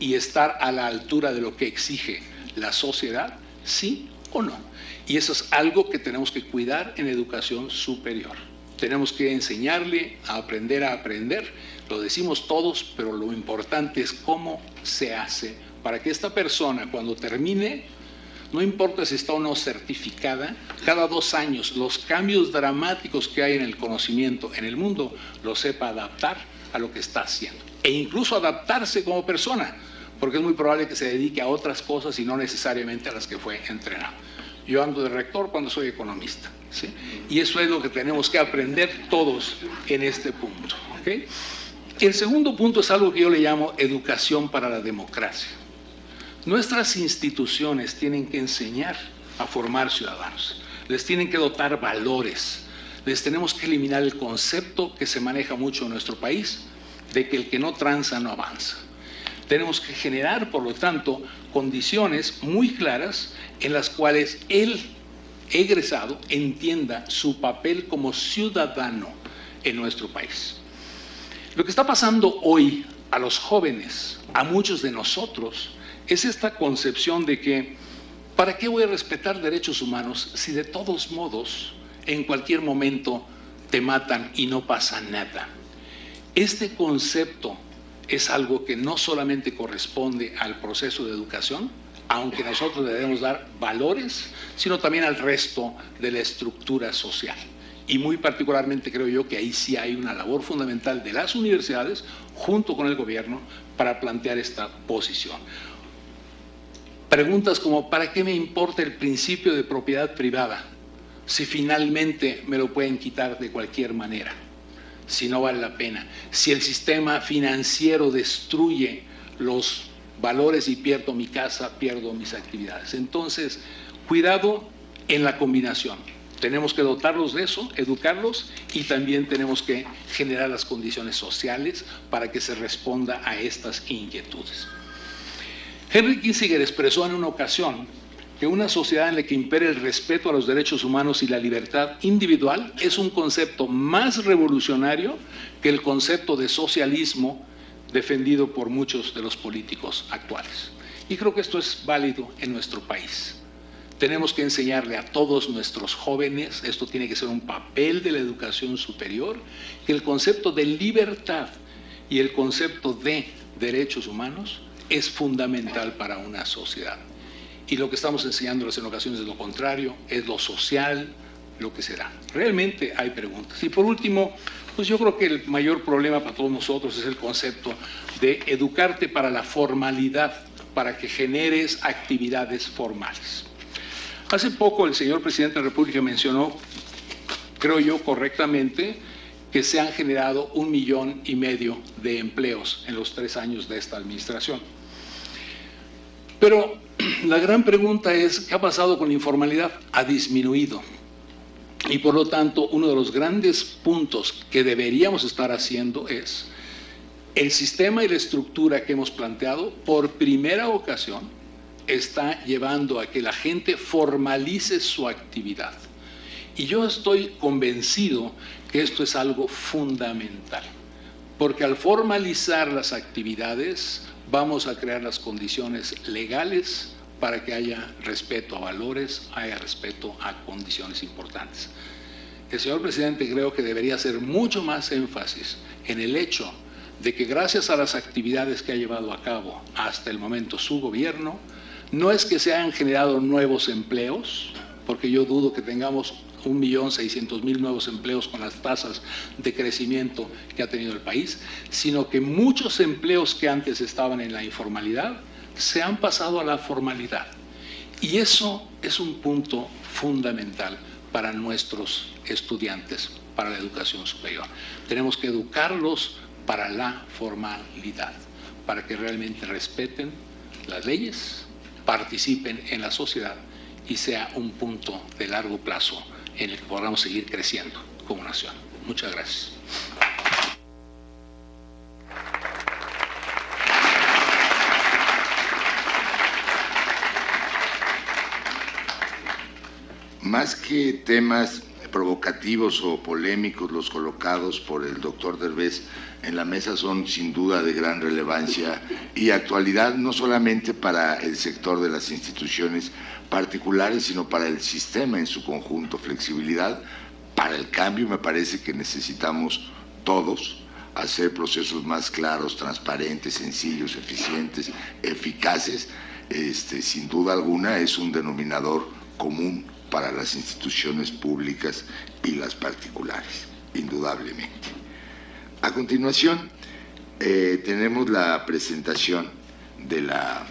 y estar a la altura de lo que exige la sociedad? ¿Sí o no? Y eso es algo que tenemos que cuidar en educación superior. Tenemos que enseñarle a aprender. Lo decimos todos, pero lo importante es cómo se hace para que esta persona cuando termine, no importa si está o no certificada, cada 2 años los cambios dramáticos que hay en el conocimiento en el mundo, lo sepa adaptar a lo que está haciendo. E incluso adaptarse como persona, porque es muy probable que se dedique a otras cosas y no necesariamente a las que fue entrenado. Yo ando de rector cuando soy economista, ¿sí? Y eso es lo que tenemos que aprender todos en este punto, ¿okay? El segundo punto es algo que yo le llamo educación para la democracia. Nuestras instituciones tienen que enseñar a formar ciudadanos, les tienen que dotar valores, les tenemos que eliminar el concepto que se maneja mucho en nuestro país de que el que no tranza no avanza. Tenemos que generar, por lo tanto, condiciones muy claras en las cuales el egresado entienda su papel como ciudadano en nuestro país. Lo que está pasando hoy a los jóvenes, a muchos de nosotros, es esta concepción de que ¿para qué voy a respetar derechos humanos si de todos modos en cualquier momento te matan y no pasa nada? Este concepto es algo que no solamente corresponde al proceso de educación, aunque nosotros le debemos dar valores, sino también al resto de la estructura social. Y muy particularmente creo yo que ahí sí hay una labor fundamental de las universidades junto con el gobierno para plantear esta posición. Preguntas como, ¿para qué me importa el principio de propiedad privada si finalmente me lo pueden quitar de cualquier manera? Si no vale la pena. Si el sistema financiero destruye los valores y pierdo mi casa, pierdo mis actividades. Entonces, cuidado en la combinación. Tenemos que dotarlos de eso, educarlos y también tenemos que generar las condiciones sociales para que se responda a estas inquietudes. Henry Kissinger expresó en una ocasión que una sociedad en la que impere el respeto a los derechos humanos y la libertad individual es un concepto más revolucionario que el concepto de socialismo defendido por muchos de los políticos actuales. Y creo que esto es válido en nuestro país. Tenemos que enseñarle a todos nuestros jóvenes, esto tiene que ser un papel de la educación superior, que el concepto de libertad y el concepto de derechos humanos es fundamental para una sociedad. Y lo que estamos enseñándoles en ocasiones es lo contrario, es lo social, lo que será. Realmente hay preguntas. Y por último, Pues yo creo que el mayor problema para todos nosotros es el concepto de educarte para la formalidad, para que generes actividades formales. Hace poco el señor presidente de la República mencionó, creo yo correctamente, que se han generado 1,5 millones de empleos en los 3 años de esta administración. Pero la gran pregunta es, ¿qué ha pasado con la informalidad? Ha disminuido. Y por lo tanto, uno de los grandes puntos que deberíamos estar haciendo es el sistema y la estructura que hemos planteado, por primera ocasión, está llevando a que la gente formalice su actividad. Y yo estoy convencido que esto es algo fundamental, porque al formalizar las actividades vamos a crear las condiciones legales para que haya respeto a valores, haya respeto a condiciones importantes. El señor presidente creo que debería hacer mucho más énfasis en el hecho de que gracias a las actividades que ha llevado a cabo hasta el momento su gobierno, no es que se hayan generado nuevos empleos, porque yo dudo que tengamos 1,600,000 nuevos empleos con las tasas de crecimiento que ha tenido el país, sino que muchos empleos que antes estaban en la informalidad se han pasado a la formalidad. Y eso es un punto fundamental para nuestros estudiantes, para la educación superior. Tenemos que educarlos para la formalidad, para que realmente respeten las leyes, participen en la sociedad y sea un punto de largo plazo en el que podamos seguir creciendo como nación. Muchas gracias. Más que temas provocativos o polémicos, los colocados por el doctor Derbez en la mesa son sin duda de gran relevancia y actualidad, no solamente para el sector de las instituciones particulares, sino para el sistema en su conjunto. Flexibilidad para el cambio. Me parece que necesitamos todos hacer procesos más claros, transparentes, sencillos, eficientes, eficaces. Sin duda alguna es un denominador común para las instituciones públicas y las particulares, indudablemente. A continuación, tenemos la presentación de la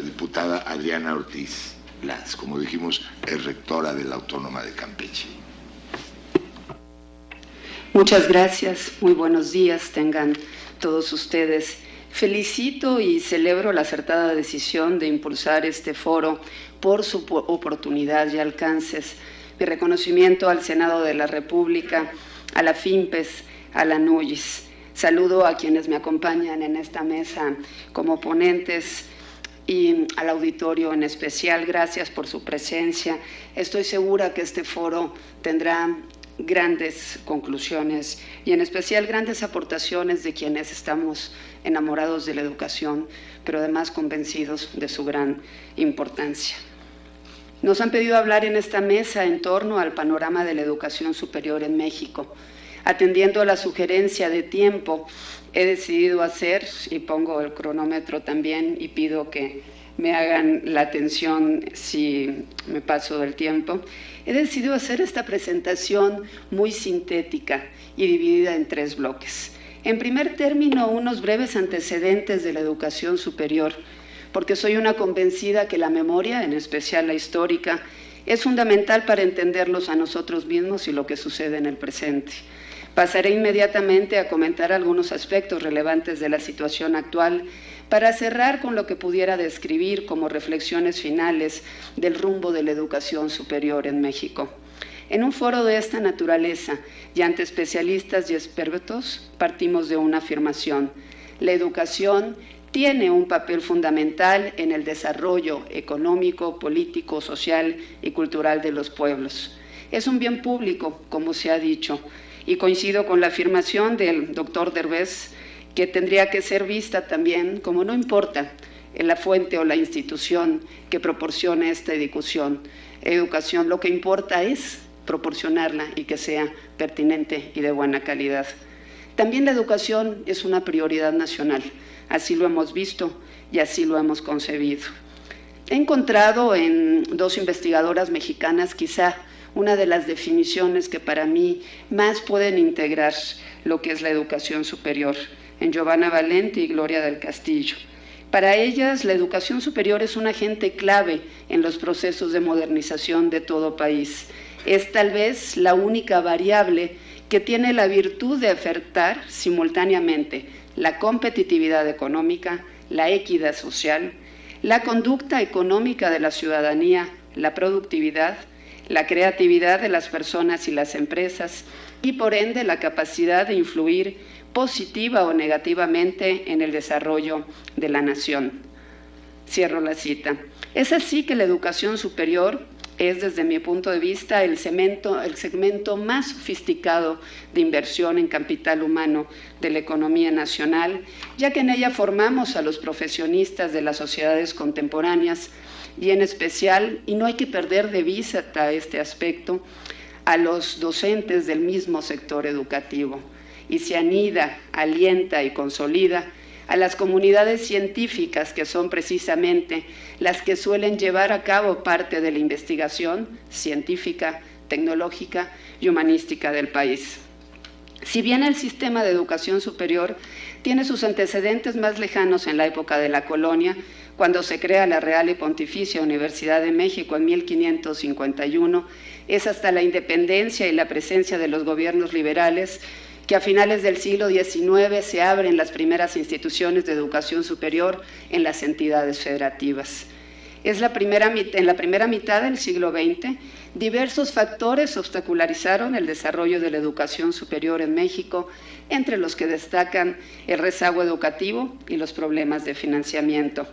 diputada Adriana Ortiz Lanz. Como dijimos, es rectora de la Autónoma de Campeche. Muchas gracias, muy buenos días tengan todos ustedes. Felicito y celebro la acertada decisión de impulsar este foro por su oportunidad y alcances. Mi reconocimiento al Senado de la República, a la FIMPES, a la NUYIS. Saludo a quienes me acompañan en esta mesa como ponentes y al auditorio en especial. Gracias por su presencia. Estoy segura que este foro tendrá grandes conclusiones y en especial grandes aportaciones de quienes estamos enamorados de la educación, pero además convencidos de su gran importancia. Nos han pedido hablar en esta mesa en torno al panorama de la educación superior en México. Atendiendo a la sugerencia de tiempo, he decidido hacer, y pongo el cronómetro también y pido que me hagan la atención si me paso del tiempo, he decidido hacer esta presentación muy sintética y dividida en 3 bloques. En primer término, unos breves antecedentes de la educación superior, porque soy una convencida que la memoria, en especial la histórica, es fundamental para entenderlos a nosotros mismos y lo que sucede en el presente. Pasaré inmediatamente a comentar algunos aspectos relevantes de la situación actual para cerrar con lo que pudiera describir como reflexiones finales del rumbo de la educación superior en México. En un foro de esta naturaleza y ante especialistas y expertos, partimos de una afirmación: la educación tiene un papel fundamental en el desarrollo económico, político, social y cultural de los pueblos. Es un bien público, como se ha dicho, y coincido con la afirmación del doctor Derbez, que tendría que ser vista también como no importa en la fuente o la institución que proporcione esta educación, lo que importa es proporcionarla y que sea pertinente y de buena calidad. También la educación es una prioridad nacional, así lo hemos visto y así lo hemos concebido. He encontrado en 2 investigadoras mexicanas quizá una de las definiciones que para mí más pueden integrar lo que es la educación superior, en Giovanna Valenti y Gloria del Castillo. Para ellas, la educación superior es un agente clave en los procesos de modernización de todo país. Es tal vez la única variable que tiene la virtud de afectar simultáneamente la competitividad económica, la equidad social, la conducta económica de la ciudadanía, la productividad, la creatividad de las personas y las empresas y por ende la capacidad de influir positiva o negativamente en el desarrollo de la nación. Cierro la cita. Es así que la educación superior es, desde mi punto de vista, el segmento más sofisticado de inversión en capital humano de la economía nacional, ya que en ella formamos a los profesionistas de las sociedades contemporáneas y en especial, y no hay que perder de vista este aspecto, a los docentes del mismo sector educativo, y se anida, alienta y consolida a las comunidades científicas que son precisamente las que suelen llevar a cabo parte de la investigación científica, tecnológica y humanística del país. Si bien el sistema de educación superior tiene sus antecedentes más lejanos en la época de la colonia, cuando se crea la Real y Pontificia Universidad de México en 1551, es hasta la independencia y la presencia de los gobiernos liberales que a finales del siglo XIX se abren las primeras instituciones de educación superior en las entidades federativas. En la primera mitad del siglo XX, diversos factores obstacularizaron el desarrollo de la educación superior en México, entre los que destacan el rezago educativo y los problemas de financiamiento.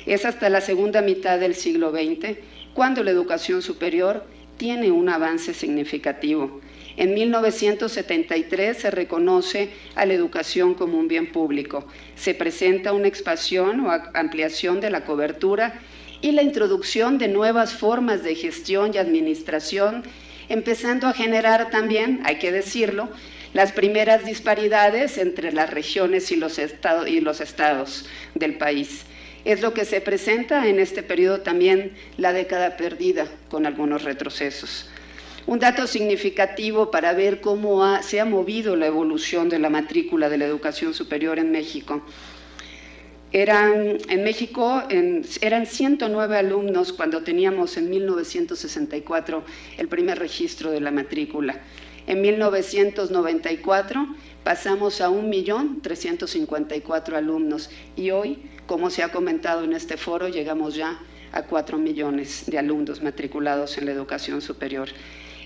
Es hasta la segunda mitad del siglo XX cuando la educación superior tiene un avance significativo. En 1973 se reconoce a la educación como un bien público. Se presenta una expansión o ampliación de la cobertura y la introducción de nuevas formas de gestión y administración, empezando a generar también, hay que decirlo, las primeras disparidades entre las regiones y los estados del país. Es lo que se presenta en este periodo también la década perdida, con algunos retrocesos. Un dato significativo para ver cómo se ha movido la evolución de la matrícula de la educación superior en México. Eran 109 alumnos cuando teníamos en 1964 el primer registro de la matrícula. En 1994 pasamos a 1.354.000 alumnos y hoy, como se ha comentado en este foro, llegamos ya a 4 millones de alumnos matriculados en la educación superior.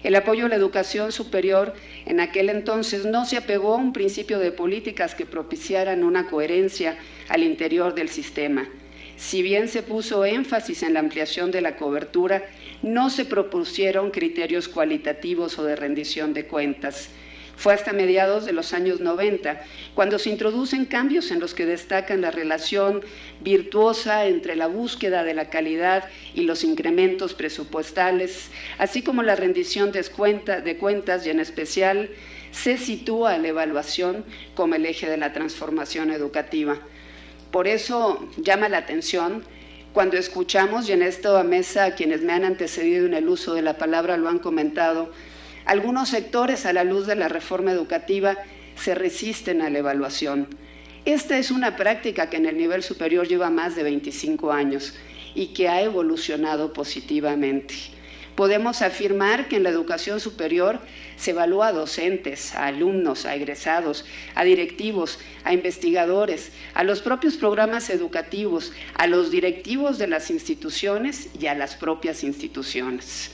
El apoyo a la educación superior en aquel entonces no se apegó a un principio de políticas que propiciaran una coherencia al interior del sistema. Si bien se puso énfasis en la ampliación de la cobertura, no se propusieron criterios cualitativos o de rendición de cuentas. Fue hasta mediados de los años 90 cuando se introducen cambios en los que destacan la relación virtuosa entre la búsqueda de la calidad y los incrementos presupuestales, así como la rendición de cuentas y en especial se sitúa la evaluación como el eje de la transformación educativa. Por eso llama la atención cuando escuchamos, y en esta mesa quienes me han antecedido en el uso de la palabra lo han comentado, algunos sectores a la luz de la reforma educativa se resisten a la evaluación. Esta es una práctica que en el nivel superior lleva más de 25 años y que ha evolucionado positivamente. Podemos afirmar que en la educación superior se evalúa a docentes, a alumnos, a egresados, a directivos, a investigadores, a los propios programas educativos, a los directivos de las instituciones y a las propias instituciones.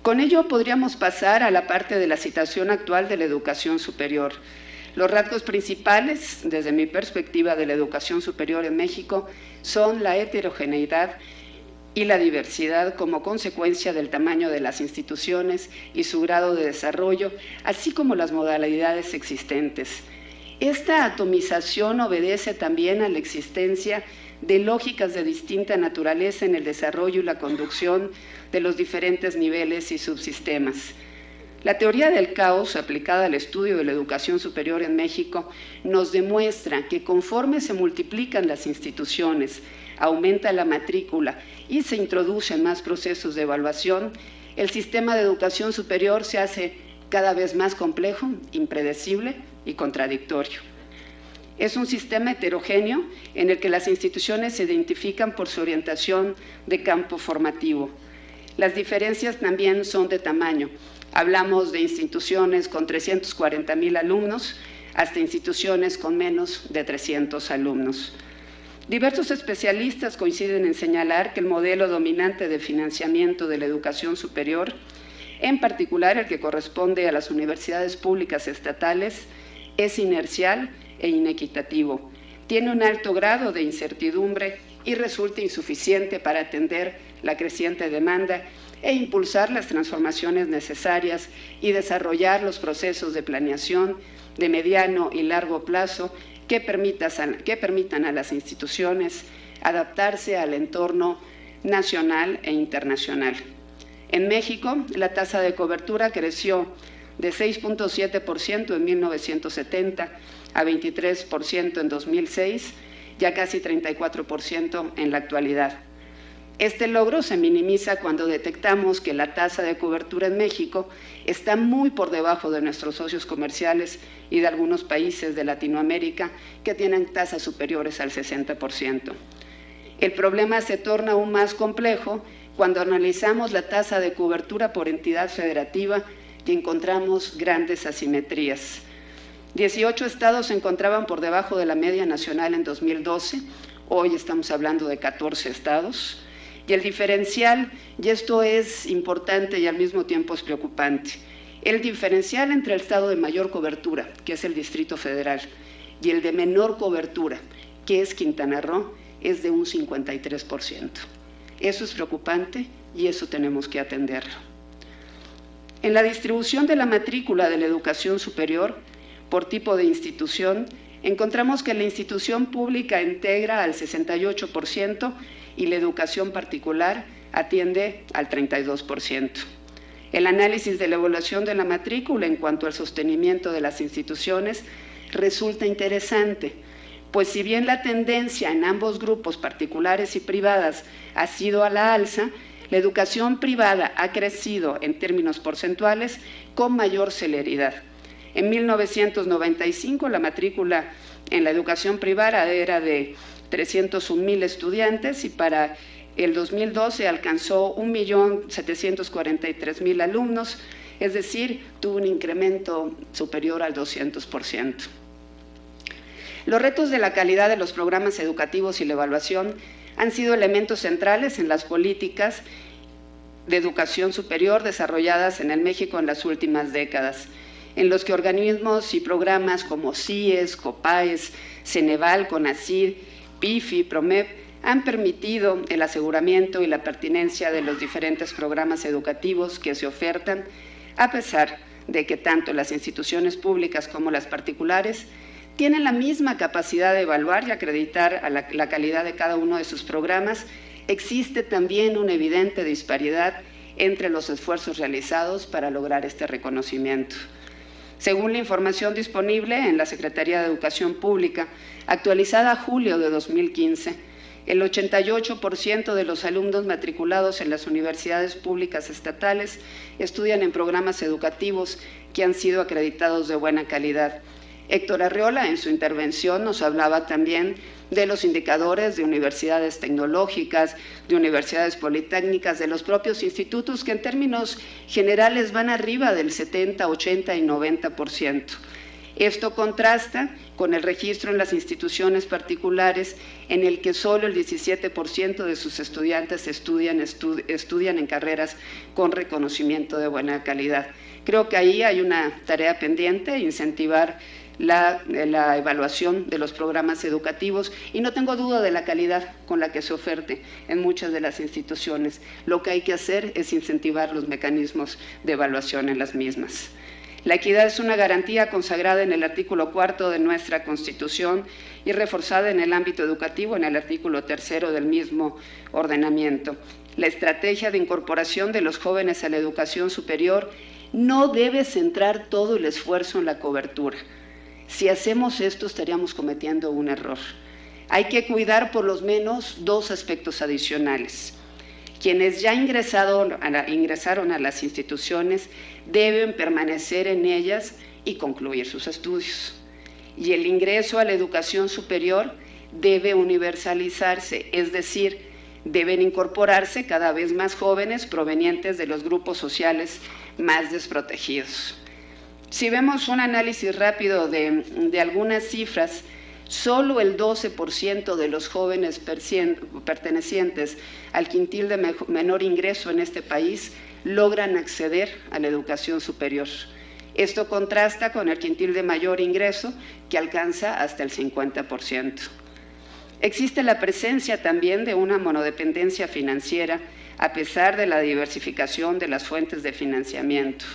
Con ello podríamos pasar a la parte de la situación actual de la educación superior. Los rasgos principales, desde mi perspectiva, de la educación superior en México son la heterogeneidad y la diversidad como consecuencia del tamaño de las instituciones y su grado de desarrollo, así como las modalidades existentes. Esta atomización obedece también a la existencia de lógicas de distinta naturaleza en el desarrollo y la conducción de los diferentes niveles y subsistemas. La teoría del caos, aplicada al estudio de la educación superior en México, nos demuestra que conforme se multiplican las instituciones, aumenta la matrícula y se introducen más procesos de evaluación, el sistema de educación superior se hace cada vez más complejo, impredecible y contradictorio. Es un sistema heterogéneo en el que las instituciones se identifican por su orientación de campo formativo. Las diferencias también son de tamaño. Hablamos de instituciones con 340,000 alumnos hasta instituciones con menos de 300 alumnos. Diversos especialistas coinciden en señalar que el modelo dominante de financiamiento de la educación superior, en particular el que corresponde a las universidades públicas estatales, es inercial e inequitativo. Tiene un alto grado de incertidumbre y resulta insuficiente para atender la creciente demanda e impulsar las transformaciones necesarias y desarrollar los procesos de planeación de mediano y largo plazo que permitan a las instituciones adaptarse al entorno nacional e internacional. En México, la tasa de cobertura creció de 6.7% en 1970 a 23% en 2006 y a casi 34% en la actualidad. Este logro se minimiza cuando detectamos que la tasa de cobertura en México está muy por debajo de nuestros socios comerciales y de algunos países de Latinoamérica que tienen tasas superiores al 60%. El problema se torna aún más complejo cuando analizamos la tasa de cobertura por entidad federativa y encontramos grandes asimetrías. 18 estados se encontraban por debajo de la media nacional en 2012, hoy estamos hablando de 14 estados. Y el diferencial, y esto es importante y al mismo tiempo es preocupante, el diferencial entre el estado de mayor cobertura, que es el Distrito Federal, y el de menor cobertura, que es Quintana Roo, es de un 53%. Eso es preocupante y eso tenemos que atenderlo. En la distribución de la matrícula de la educación superior, por tipo de institución, encontramos que la institución pública integra al 68% y la educación particular atiende al 32%. El análisis de la evaluación de la matrícula en cuanto al sostenimiento de las instituciones resulta interesante, pues si bien la tendencia en ambos grupos, particulares y privadas, ha sido a la alza, la educación privada ha crecido en términos porcentuales con mayor celeridad. En 1995 la matrícula en la educación privada era de 301,000 estudiantes y para el 2012 alcanzó 1,743,000 alumnos, es decir, tuvo un incremento superior al 200%. Los retos de la calidad de los programas educativos y la evaluación han sido elementos centrales en las políticas de educación superior desarrolladas en el México en las últimas décadas, en los que organismos y programas como CIES, COPAES, Ceneval, CONACYT, PIFI, PROMEP han permitido el aseguramiento y la pertinencia de los diferentes programas educativos que se ofertan, a pesar de que tanto las instituciones públicas como las particulares tienen la misma capacidad de evaluar y acreditar a la calidad de cada uno de sus programas. Existe también una evidente disparidad entre los esfuerzos realizados para lograr este reconocimiento. Según la información disponible en la Secretaría de Educación Pública, actualizada a julio de 2015, el 88% de los alumnos matriculados en las universidades públicas estatales estudian en programas educativos que han sido acreditados de buena calidad. Héctor Arriola, en su intervención, nos hablaba también de los indicadores de universidades tecnológicas, de universidades politécnicas, de los propios institutos que en términos generales van arriba del 70, 80 y 90%. Esto contrasta con el registro en las instituciones particulares en el que solo el 17% de sus estudiantes estudian en carreras con reconocimiento de buena calidad. Creo que ahí hay una tarea pendiente, incentivar la evaluación de los programas educativos y no tengo duda de la calidad con la que se oferte en muchas de las instituciones. Lo que hay que hacer es incentivar los mecanismos de evaluación en las mismas. La equidad es una garantía consagrada en el artículo 4 de nuestra Constitución y reforzada en el ámbito educativo en el artículo 3 del mismo ordenamiento. La estrategia de incorporación de los jóvenes a la educación superior no debe centrar todo el esfuerzo en la cobertura. Si hacemos esto, estaríamos cometiendo un error. Hay que cuidar por lo menos dos aspectos adicionales. Quienes ya ingresaron a las instituciones deben permanecer en ellas y concluir sus estudios. Y el ingreso a la educación superior debe universalizarse, es decir, deben incorporarse cada vez más jóvenes provenientes de los grupos sociales más desprotegidos. Si vemos un análisis rápido de algunas cifras, solo el 12% de los jóvenes pertenecientes al quintil de menor ingreso en este país logran acceder a la educación superior. Esto contrasta con el quintil de mayor ingreso, que alcanza hasta el 50%. Existe la presencia también de una monodependencia financiera, a pesar de la diversificación de las fuentes de financiamiento.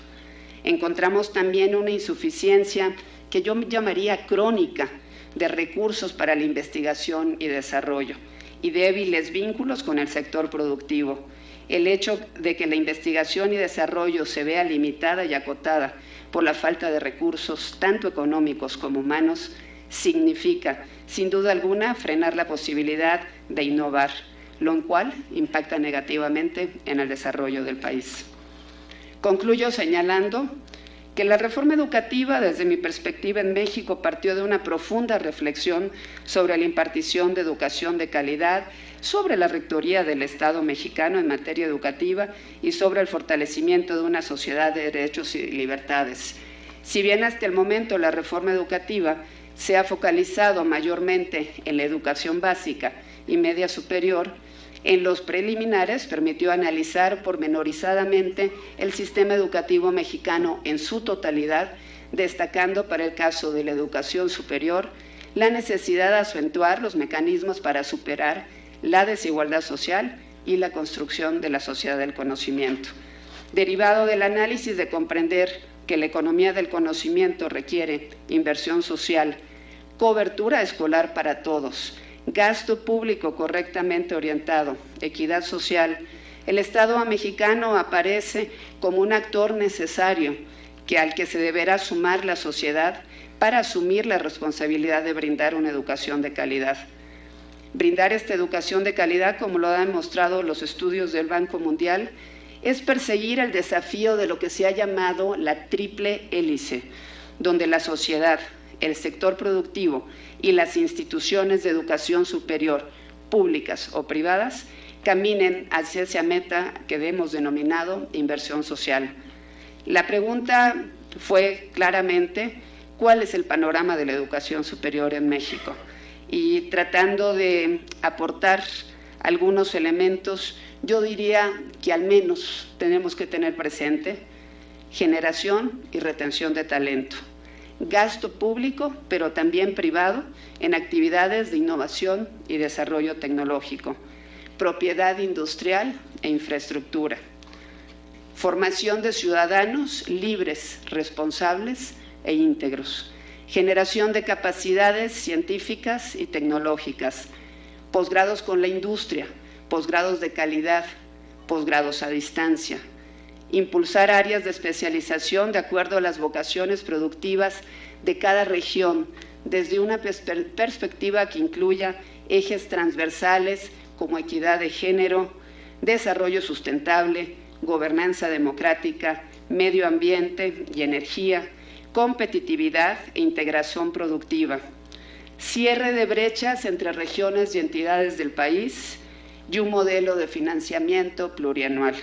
Encontramos también una insuficiencia que yo llamaría crónica de recursos para la investigación y desarrollo y débiles vínculos con el sector productivo. El hecho de que la investigación y desarrollo se vea limitada y acotada por la falta de recursos, tanto económicos como humanos, significa, sin duda alguna, frenar la posibilidad de innovar, lo cual impacta negativamente en el desarrollo del país. Concluyo señalando que la reforma educativa, desde mi perspectiva en México, partió de una profunda reflexión sobre la impartición de educación de calidad, sobre la rectoría del Estado mexicano en materia educativa y sobre el fortalecimiento de una sociedad de derechos y libertades. Si bien hasta el momento la reforma educativa se ha focalizado mayormente en la educación básica y media superior, en los preliminares permitió analizar pormenorizadamente el sistema educativo mexicano en su totalidad, destacando para el caso de la educación superior la necesidad de acentuar los mecanismos para superar la desigualdad social y la construcción de la sociedad del conocimiento. Derivado del análisis de comprender que la economía del conocimiento requiere inversión social, cobertura escolar para todos, gasto público correctamente orientado, equidad social, el Estado mexicano aparece como un actor necesario al que se deberá sumar la sociedad para asumir la responsabilidad de brindar una educación de calidad. Brindar esta educación de calidad, como lo han demostrado los estudios del Banco Mundial, es perseguir el desafío de lo que se ha llamado la triple hélice, donde la sociedad, el sector productivo y las instituciones de educación superior, públicas o privadas, caminen hacia esa meta que hemos denominado inversión social. La pregunta fue claramente, ¿cuál es el panorama de la educación superior en México? Y tratando de aportar algunos elementos, yo diría que al menos tenemos que tener presente generación y retención de talento, gasto público, pero también privado, en actividades de innovación y desarrollo tecnológico, propiedad industrial e infraestructura, formación de ciudadanos libres, responsables e íntegros, generación de capacidades científicas y tecnológicas, posgrados con la industria, posgrados de calidad, posgrados a distancia, impulsar áreas de especialización de acuerdo a las vocaciones productivas de cada región, desde una perspectiva que incluya ejes transversales como equidad de género, desarrollo sustentable, gobernanza democrática, medio ambiente y energía, competitividad e integración productiva, cierre de brechas entre regiones y entidades del país y un modelo de financiamiento plurianual.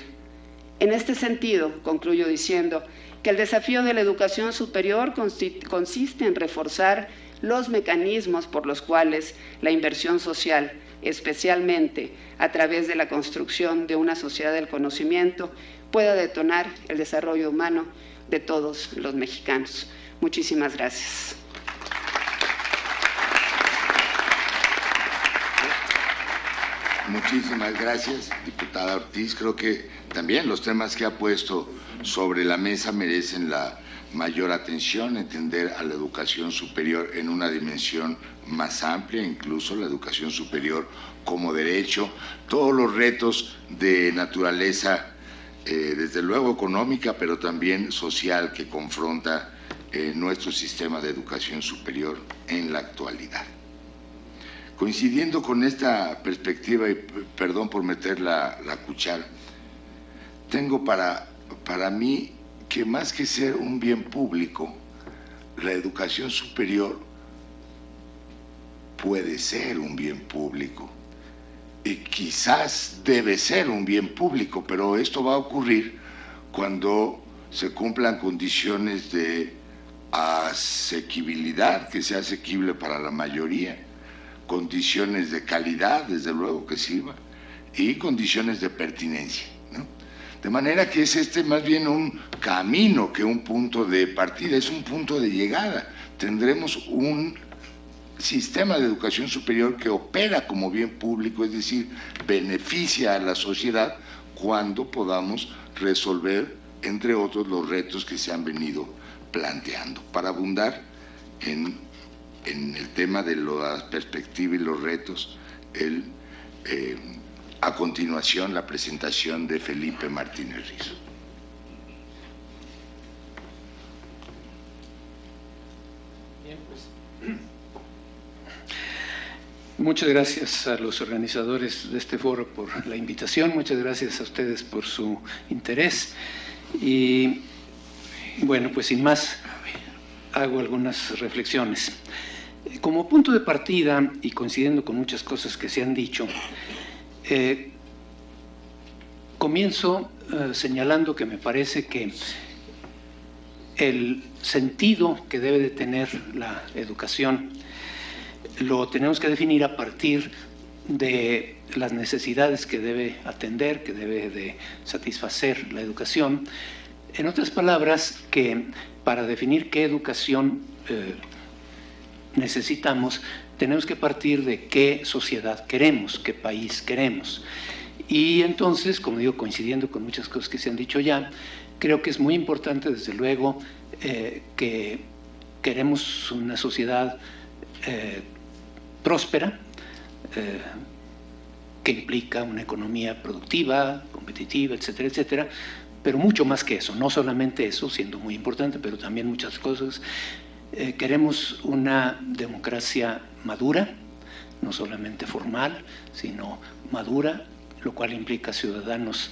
En este sentido, concluyo diciendo que el desafío de la educación superior consiste en reforzar los mecanismos por los cuales la inversión social, especialmente a través de la construcción de una sociedad del conocimiento, pueda detonar el desarrollo humano de todos los mexicanos. Muchísimas gracias. Muchísimas gracias, diputada Ortiz. Creo que también los temas que ha puesto sobre la mesa merecen la mayor atención, entender a la educación superior en una dimensión más amplia, incluso la educación superior como derecho, todos los retos de naturaleza, desde luego económica, pero también social que confronta nuestro sistema de educación superior en la actualidad. Coincidiendo con esta perspectiva, y perdón por meter la cuchara, tengo para mí que más que ser un bien público, la educación superior puede ser un bien público y quizás debe ser un bien público, pero esto va a ocurrir cuando se cumplan condiciones de asequibilidad, que sea asequible para la mayoría, condiciones de calidad, desde luego que sirva, y condiciones de pertinencia, ¿no? De manera que es más bien un camino que un punto de partida, es un punto de llegada. Tendremos un sistema de educación superior que opera como bien público, es decir, beneficia a la sociedad cuando podamos resolver, entre otros, los retos que se han venido planteando. Para abundar en el tema de la perspectiva y los retos, a continuación la presentación de Felipe Martínez Rizo. Bien, pues. Muchas gracias a los organizadores de este foro por la invitación, muchas gracias a ustedes por su interés y bueno, pues sin más hago algunas reflexiones. Como punto de partida y coincidiendo con muchas cosas que se han dicho, comienzo señalando que me parece que el sentido que debe de tener la educación lo tenemos que definir a partir de las necesidades que debe atender, que debe de satisfacer la educación. En otras palabras, que para definir qué educación necesitamos, tenemos que partir de qué sociedad queremos, qué país queremos. Y entonces, como digo, coincidiendo con muchas cosas que se han dicho ya, creo que es muy importante, desde luego, que queremos una sociedad próspera, que implica una economía productiva, competitiva, etcétera, etcétera, pero mucho más que eso, no solamente eso, siendo muy importante, pero también muchas cosas. Queremos una democracia madura, no solamente formal, sino madura, lo cual implica ciudadanos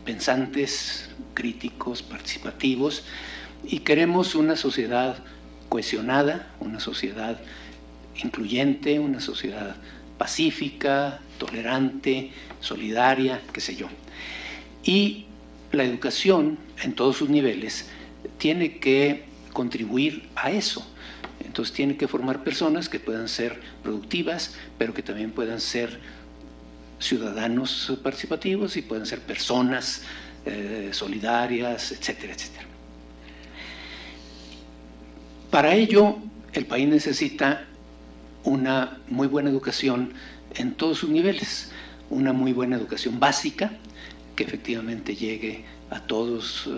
pensantes, críticos, participativos, y queremos una sociedad cohesionada, una sociedad incluyente, una sociedad pacífica, tolerante, solidaria, qué sé yo. Y la educación, en todos sus niveles, tiene que contribuir a eso. Entonces tiene que formar personas que puedan ser productivas, pero que también puedan ser ciudadanos participativos y puedan ser personas solidarias, etcétera, etcétera. Para ello, el país necesita una muy buena educación en todos sus niveles, una muy buena educación básica, que efectivamente llegue a todos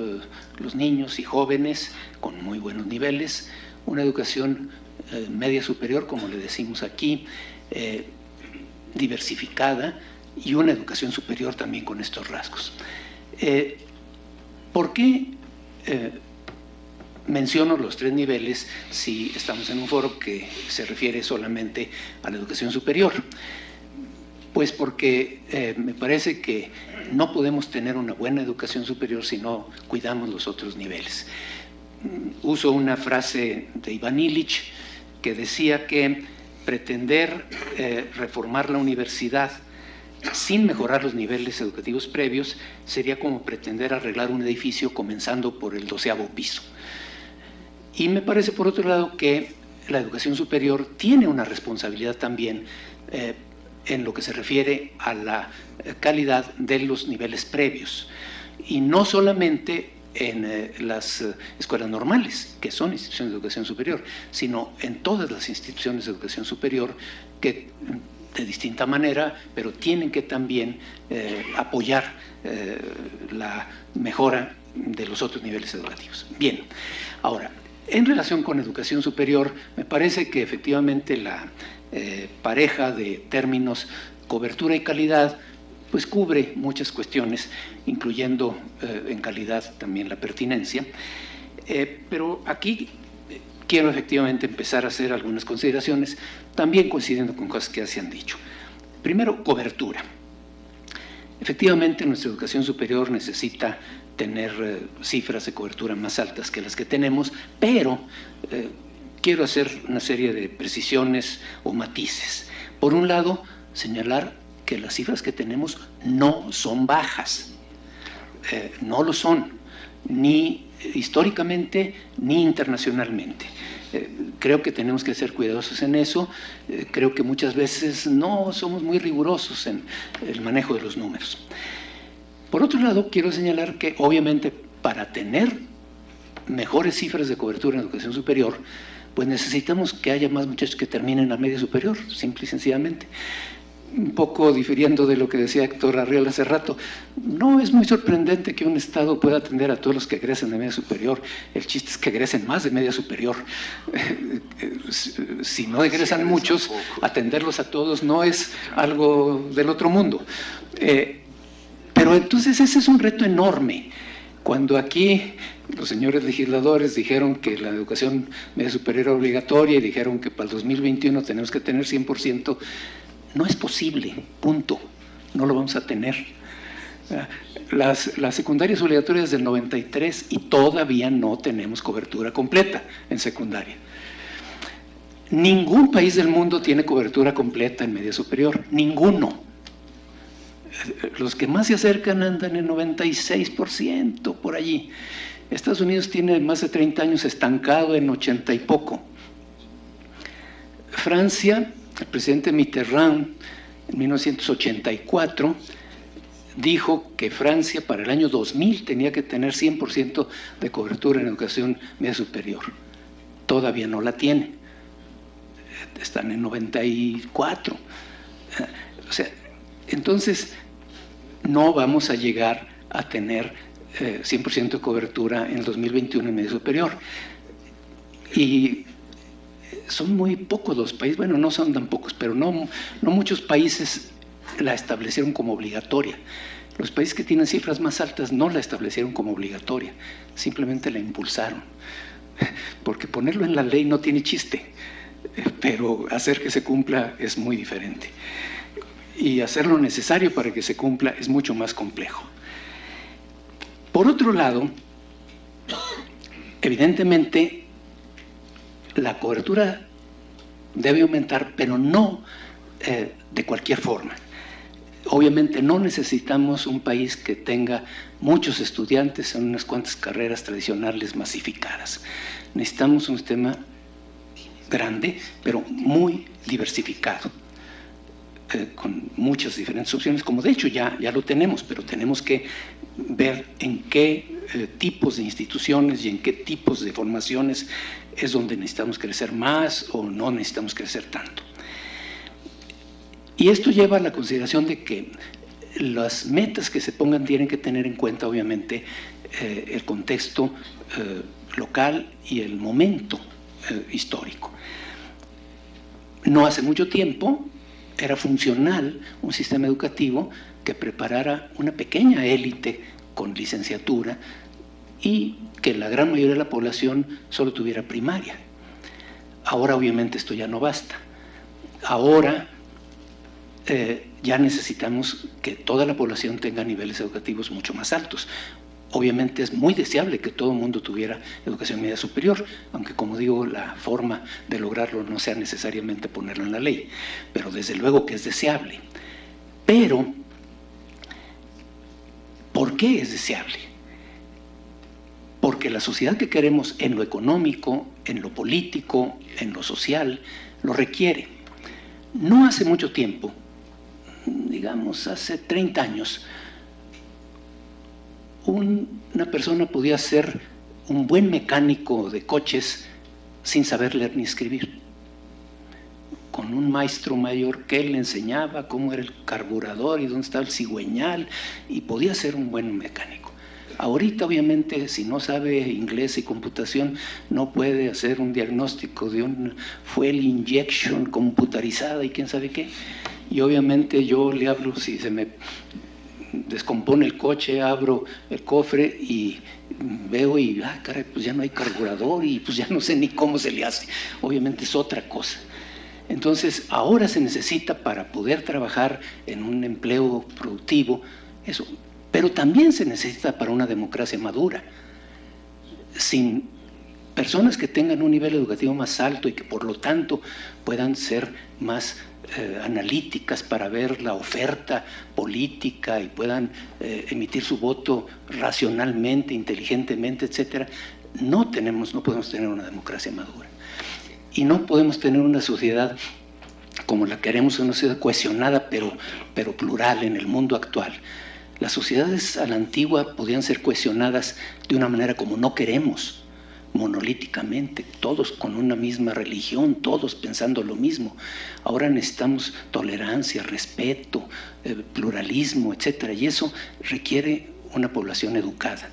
los niños y jóvenes con muy buenos niveles, una educación media superior, como le decimos aquí, diversificada, y una educación superior también con estos rasgos. ¿Por qué menciono los tres niveles si estamos en un foro que se refiere solamente a la educación superior? Pues porque me parece que no podemos tener una buena educación superior si no cuidamos los otros niveles. Uso una frase de Iván Illich que decía que pretender reformar la universidad sin mejorar los niveles educativos previos sería como pretender arreglar un edificio comenzando por el 12º piso. Y me parece, por otro lado, que la educación superior tiene una responsabilidad también en lo que se refiere a la calidad de los niveles previos, y no solamente en las escuelas normales, que son instituciones de educación superior, sino en todas las instituciones de educación superior que de distinta manera, pero tienen que también apoyar la mejora de los otros niveles educativos. Bien, ahora, en relación con educación superior, me parece que efectivamente la pareja de términos cobertura y calidad pues cubre muchas cuestiones, incluyendo en calidad también la pertinencia, pero aquí quiero efectivamente empezar a hacer algunas consideraciones, también coincidiendo con cosas que ya se han dicho. Primero, cobertura. Efectivamente, nuestra educación superior necesita tener cifras de cobertura más altas que las que tenemos, pero quiero hacer una serie de precisiones o matices. Por un lado, señalar que las cifras que tenemos no son bajas, no lo son, ni históricamente ni internacionalmente. Creo que tenemos que ser cuidadosos en eso. Creo que muchas veces no somos muy rigurosos en el manejo de los números. Por otro lado, quiero señalar que obviamente para tener mejores cifras de cobertura en educación superior, pues necesitamos que haya más muchachos que terminen la media superior, simple y sencillamente. Un poco difiriendo de lo que decía Héctor Arriola hace rato, no es muy sorprendente que un Estado pueda atender a todos los que egresen de media superior. El chiste es que egresen más de media superior. Si no egresan muchos, atenderlos a todos no es algo del otro mundo. Pero entonces ese es un reto enorme. Cuando aquí los señores legisladores dijeron que la educación media superior era obligatoria y dijeron que para el 2021 tenemos que tener 100%, no es posible, punto, no lo vamos a tener. Las secundarias obligatorias del 93 y todavía no tenemos cobertura completa en secundaria. Ningún país del mundo tiene cobertura completa en media superior, ninguno. Los que más se acercan andan en 96%, por allí. Estados Unidos tiene más de 30 años estancado en 80 y poco. Francia, el presidente Mitterrand, en 1984, dijo que Francia para el año 2000 tenía que tener 100% de cobertura en educación media superior. Todavía no la tiene. Están en 94. O sea, entonces no vamos a llegar a tener 100% de cobertura en el 2021 en media superior. Y son muy pocos los países, bueno, no son tan pocos, pero no muchos países la establecieron como obligatoria. Los países que tienen cifras más altas no la establecieron como obligatoria, simplemente la impulsaron. Porque ponerlo en la ley no tiene chiste, pero hacer que se cumpla es muy diferente. Y hacer lo necesario para que se cumpla es mucho más complejo. Por otro lado, evidentemente, la cobertura debe aumentar, pero no de cualquier forma. Obviamente no necesitamos un país que tenga muchos estudiantes en unas cuantas carreras tradicionales masificadas. Necesitamos un sistema grande, pero muy diversificado, con muchas diferentes opciones, como de hecho ya lo tenemos, pero tenemos que ver en qué tipos de instituciones y en qué tipos de formaciones es donde necesitamos crecer más o no necesitamos crecer tanto. Y esto lleva a la consideración de que las metas que se pongan tienen que tener en cuenta, obviamente, el contexto local y el momento histórico. No hace mucho tiempo era funcional un sistema educativo que preparara una pequeña élite con licenciatura y que la gran mayoría de la población solo tuviera primaria. Ahora obviamente esto ya no basta. Ahora ya necesitamos que toda la población tenga niveles educativos mucho más altos. Obviamente es muy deseable que todo el mundo tuviera educación media superior, aunque como digo, la forma de lograrlo no sea necesariamente ponerlo en la ley, pero desde luego que es deseable. Pero, ¿por qué es deseable? Porque la sociedad que queremos en lo económico, en lo político, en lo social, lo requiere. No hace mucho tiempo, digamos hace 30 años, una persona podía ser un buen mecánico de coches sin saber leer ni escribir. Con un maestro mayor que él le enseñaba cómo era el carburador y dónde estaba el cigüeñal, y podía ser un buen mecánico. Ahorita, obviamente, si no sabe inglés y computación, no puede hacer un diagnóstico de un fuel injection computarizada y quién sabe qué. Y obviamente yo le hablo, si se me descompone el coche, abro el cofre y veo y, caray, pues ya no hay carburador y pues ya no sé ni cómo se le hace. Obviamente es otra cosa. Entonces, ahora se necesita para poder trabajar en un empleo productivo, eso, pero también se necesita para una democracia madura. Sin personas que tengan un nivel educativo más alto y que por lo tanto puedan ser más analíticas para ver la oferta política y puedan emitir su voto racionalmente, inteligentemente, etcétera, no podemos tener una democracia madura. Y no podemos tener una sociedad como la queremos, una sociedad cohesionada pero plural en el mundo actual. Las sociedades a la antigua podían ser cohesionadas de una manera como no queremos, monolíticamente, todos con una misma religión, todos pensando lo mismo. Ahora necesitamos tolerancia, respeto, pluralismo, etcétera, y eso requiere una población educada.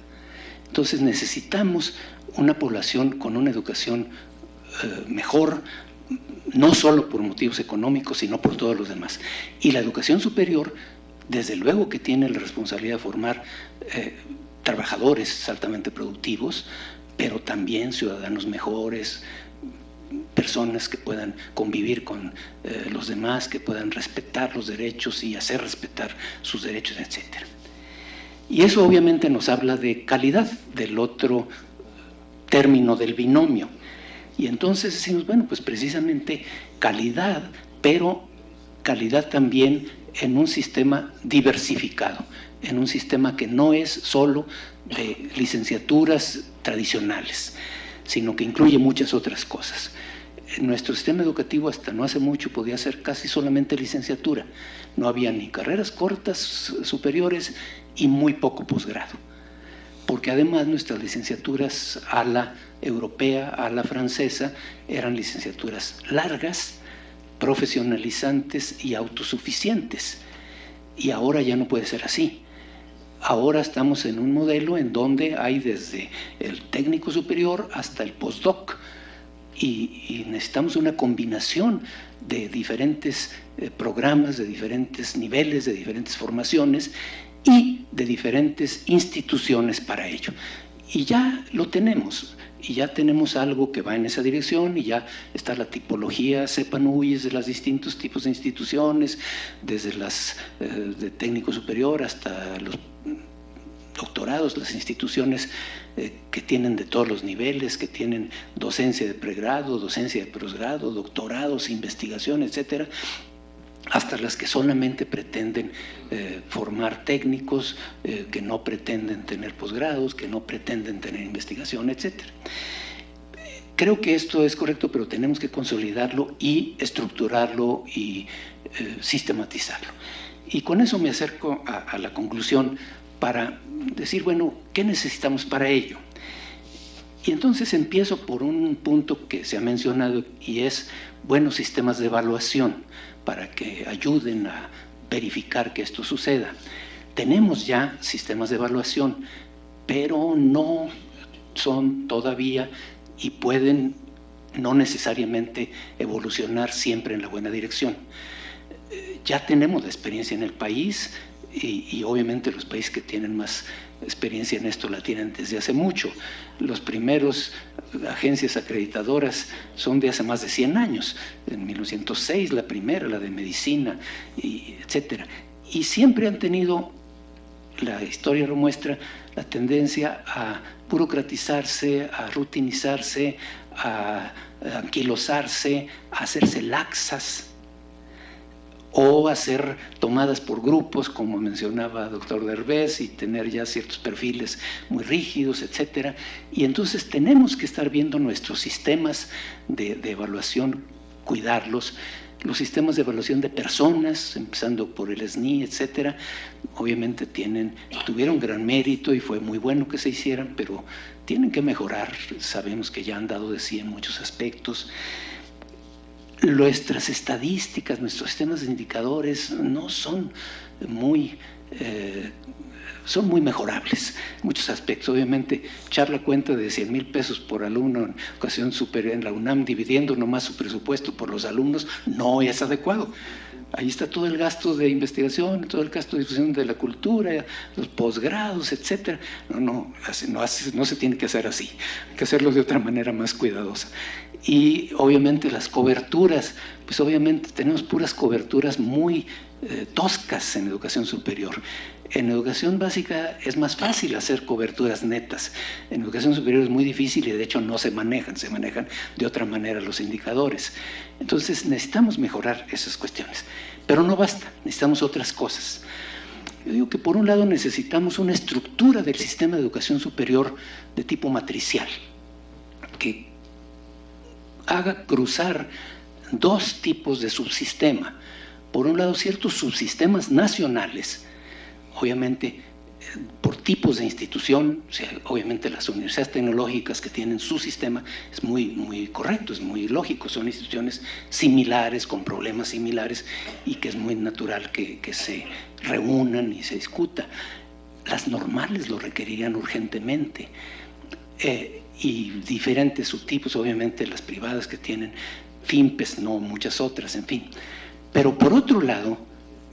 Entonces necesitamos una población con una educación mejor, no solo por motivos económicos, sino por todos los demás. Y la educación superior, desde luego que tiene la responsabilidad de formar trabajadores altamente productivos, pero también ciudadanos mejores, personas que puedan convivir con los demás, que puedan respetar los derechos y hacer respetar sus derechos, etc. Y eso obviamente nos habla de calidad, del otro término del binomio. Y entonces decimos, bueno, pues precisamente calidad, pero calidad también en un sistema diversificado, en un sistema que no es solo de licenciaturas tradicionales, sino que incluye muchas otras cosas. Nuestro sistema educativo hasta no hace mucho podía ser casi solamente licenciatura. No había ni carreras cortas superiores y muy poco posgrado. Porque además nuestras licenciaturas a la europea, a la francesa, eran licenciaturas largas, profesionalizantes y autosuficientes. Y ahora ya no puede ser así. Ahora estamos en un modelo en donde hay desde el técnico superior hasta el postdoc y necesitamos una combinación de diferentes programas, de diferentes niveles, de diferentes formaciones y de diferentes instituciones para ello. Y ya lo tenemos, y ya tenemos algo que va en esa dirección, y ya está la tipología CEPANUYES de los distintos tipos de instituciones, desde las de técnico superior hasta los doctorados, las instituciones que tienen de todos los niveles, que tienen docencia de pregrado, docencia de posgrado, doctorados, investigación, etcétera, hasta las que solamente pretenden formar técnicos, que no pretenden tener posgrados, que no pretenden tener investigación, etcétera. Creo que esto es correcto, pero tenemos que consolidarlo y estructurarlo y sistematizarlo. Y con eso me acerco a la conclusión para decir, bueno, ¿qué necesitamos para ello? Y entonces empiezo por un punto que se ha mencionado y es buenos sistemas de evaluación para que ayuden a verificar que esto suceda. Tenemos ya sistemas de evaluación, pero no son todavía y pueden no necesariamente evolucionar siempre en la buena dirección. Ya tenemos la experiencia en el país y obviamente los países que tienen más experiencia en esto la tienen desde hace mucho. Los primeros agencias acreditadoras son de hace más de 100 años. En 1906 la primera, la de medicina, etcétera. Y siempre han tenido, la historia lo muestra, la tendencia a burocratizarse, a rutinizarse, a anquilosarse, a hacerse laxas o a ser tomadas por grupos, como mencionaba el doctor Derbez, y tener ya ciertos perfiles muy rígidos, etcétera. Y entonces tenemos que estar viendo nuestros sistemas de evaluación, cuidarlos, los sistemas de evaluación de personas, empezando por el SNI, etcétera, obviamente tuvieron gran mérito y fue muy bueno que se hicieran, pero tienen que mejorar. Sabemos que ya han dado de sí en muchos aspectos. Nuestras estadísticas, nuestros sistemas de indicadores no son muy son muy mejorables en muchos aspectos. Obviamente, echar la cuenta de 100,000 pesos por alumno en educación superior en la UNAM, dividiendo nomás su presupuesto por los alumnos, no es adecuado. Ahí está todo el gasto de investigación, todo el gasto de difusión de la cultura, los posgrados, etcétera. No se tiene que hacer así, hay que hacerlo de otra manera más cuidadosa. Y obviamente las coberturas, pues obviamente tenemos puras coberturas muy toscas en educación superior. En educación básica es más fácil hacer coberturas netas. En educación superior es muy difícil y de hecho no se manejan de otra manera los indicadores. Entonces necesitamos mejorar esas cuestiones, pero no basta, necesitamos otras cosas. Yo digo que por un lado necesitamos una estructura del sistema de educación superior de tipo matricial, que haga cruzar dos tipos de subsistema. Por un lado, ciertos subsistemas nacionales, obviamente por tipos de institución, o sea, obviamente las universidades tecnológicas que tienen su sistema es muy correcto, es muy lógico, son instituciones similares, con problemas similares, y que es muy natural que se reúnan y se discuta. Las normales lo requerirían urgentemente, y diferentes subtipos, obviamente las privadas que tienen FIMPES, no muchas otras, en fin. Pero por otro lado,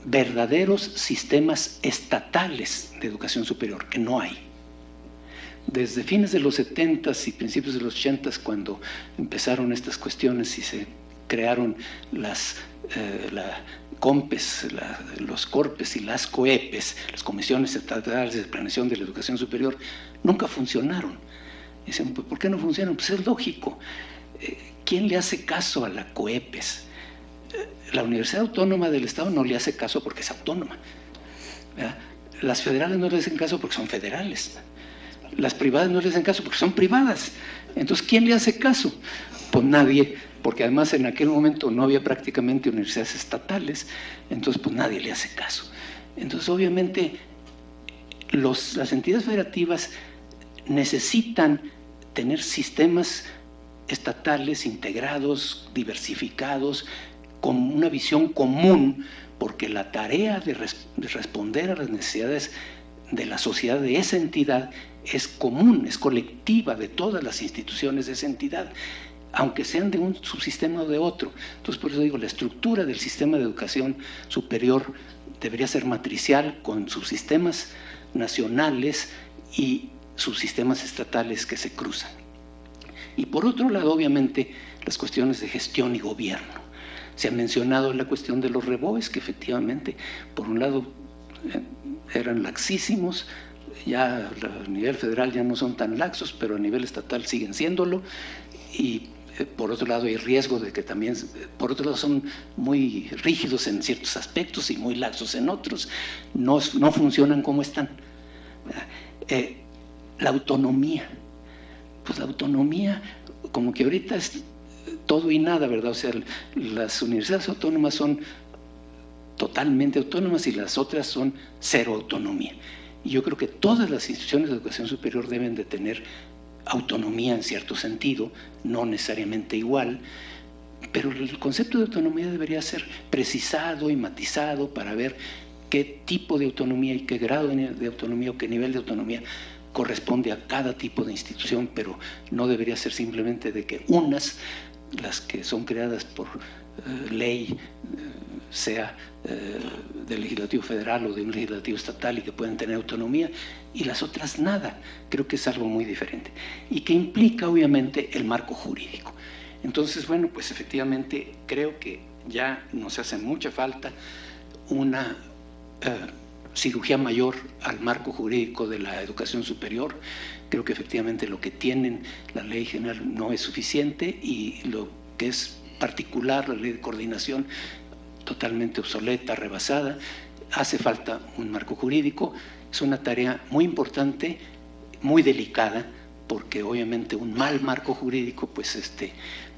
verdaderos sistemas estatales de educación superior, que no hay. Desde fines de los 70s y principios de los 80s, cuando empezaron estas cuestiones y se crearon la COMPES, los CORPES y las COEPES, las Comisiones Estatales de Planeación de la Educación Superior, nunca funcionaron. Dicen, ¿por qué no funcionan? Pues es lógico. ¿Quién le hace caso a la COEPES? La Universidad Autónoma del Estado no le hace caso porque es autónoma, ¿verdad? Las federales no le hacen caso porque son federales. Las privadas no le hacen caso porque son privadas. Entonces, ¿quién le hace caso? Pues nadie, porque además en aquel momento no había prácticamente universidades estatales, entonces pues nadie le hace caso. Entonces, obviamente, las entidades federativas necesitan tener sistemas estatales integrados, diversificados, con una visión común, porque la tarea de responder a las necesidades de la sociedad de esa entidad es común, es colectiva de todas las instituciones de esa entidad, aunque sean de un subsistema o de otro. Entonces, por eso digo, la estructura del sistema de educación superior debería ser matricial, con subsistemas nacionales y subsistemas estatales que se cruzan. Y por otro lado, obviamente, las cuestiones de gestión y gobierno. Se ha mencionado la cuestión de los reboes, que efectivamente, por un lado, eran laxísimos, ya a nivel federal ya no son tan laxos, pero a nivel estatal siguen siéndolo, y por otro lado hay riesgo de que también, por otro lado son muy rígidos en ciertos aspectos y muy laxos en otros, no funcionan como están. La autonomía, pues la autonomía como que ahorita es todo y nada, ¿verdad? O sea, las universidades autónomas son totalmente autónomas y las otras son cero autonomía. Y yo creo que todas las instituciones de educación superior deben de tener autonomía en cierto sentido, no necesariamente igual, pero el concepto de autonomía debería ser precisado y matizado para ver qué tipo de autonomía y qué grado de autonomía o qué nivel de autonomía corresponde a cada tipo de institución, pero no debería ser simplemente de que unas, las que son creadas por ley, sea del legislativo federal o de un legislativo estatal y que pueden tener autonomía, y las otras nada. Creo que es algo muy diferente y que implica obviamente el marco jurídico. Entonces, bueno, pues efectivamente creo que ya nos hace mucha falta una cirugía mayor al marco jurídico de la educación superior. Creo que efectivamente lo que tienen la ley general no es suficiente y lo que es particular, la ley de coordinación, totalmente obsoleta, rebasada. Hace falta un marco jurídico. Es una tarea muy importante, muy delicada, porque obviamente un mal marco jurídico pues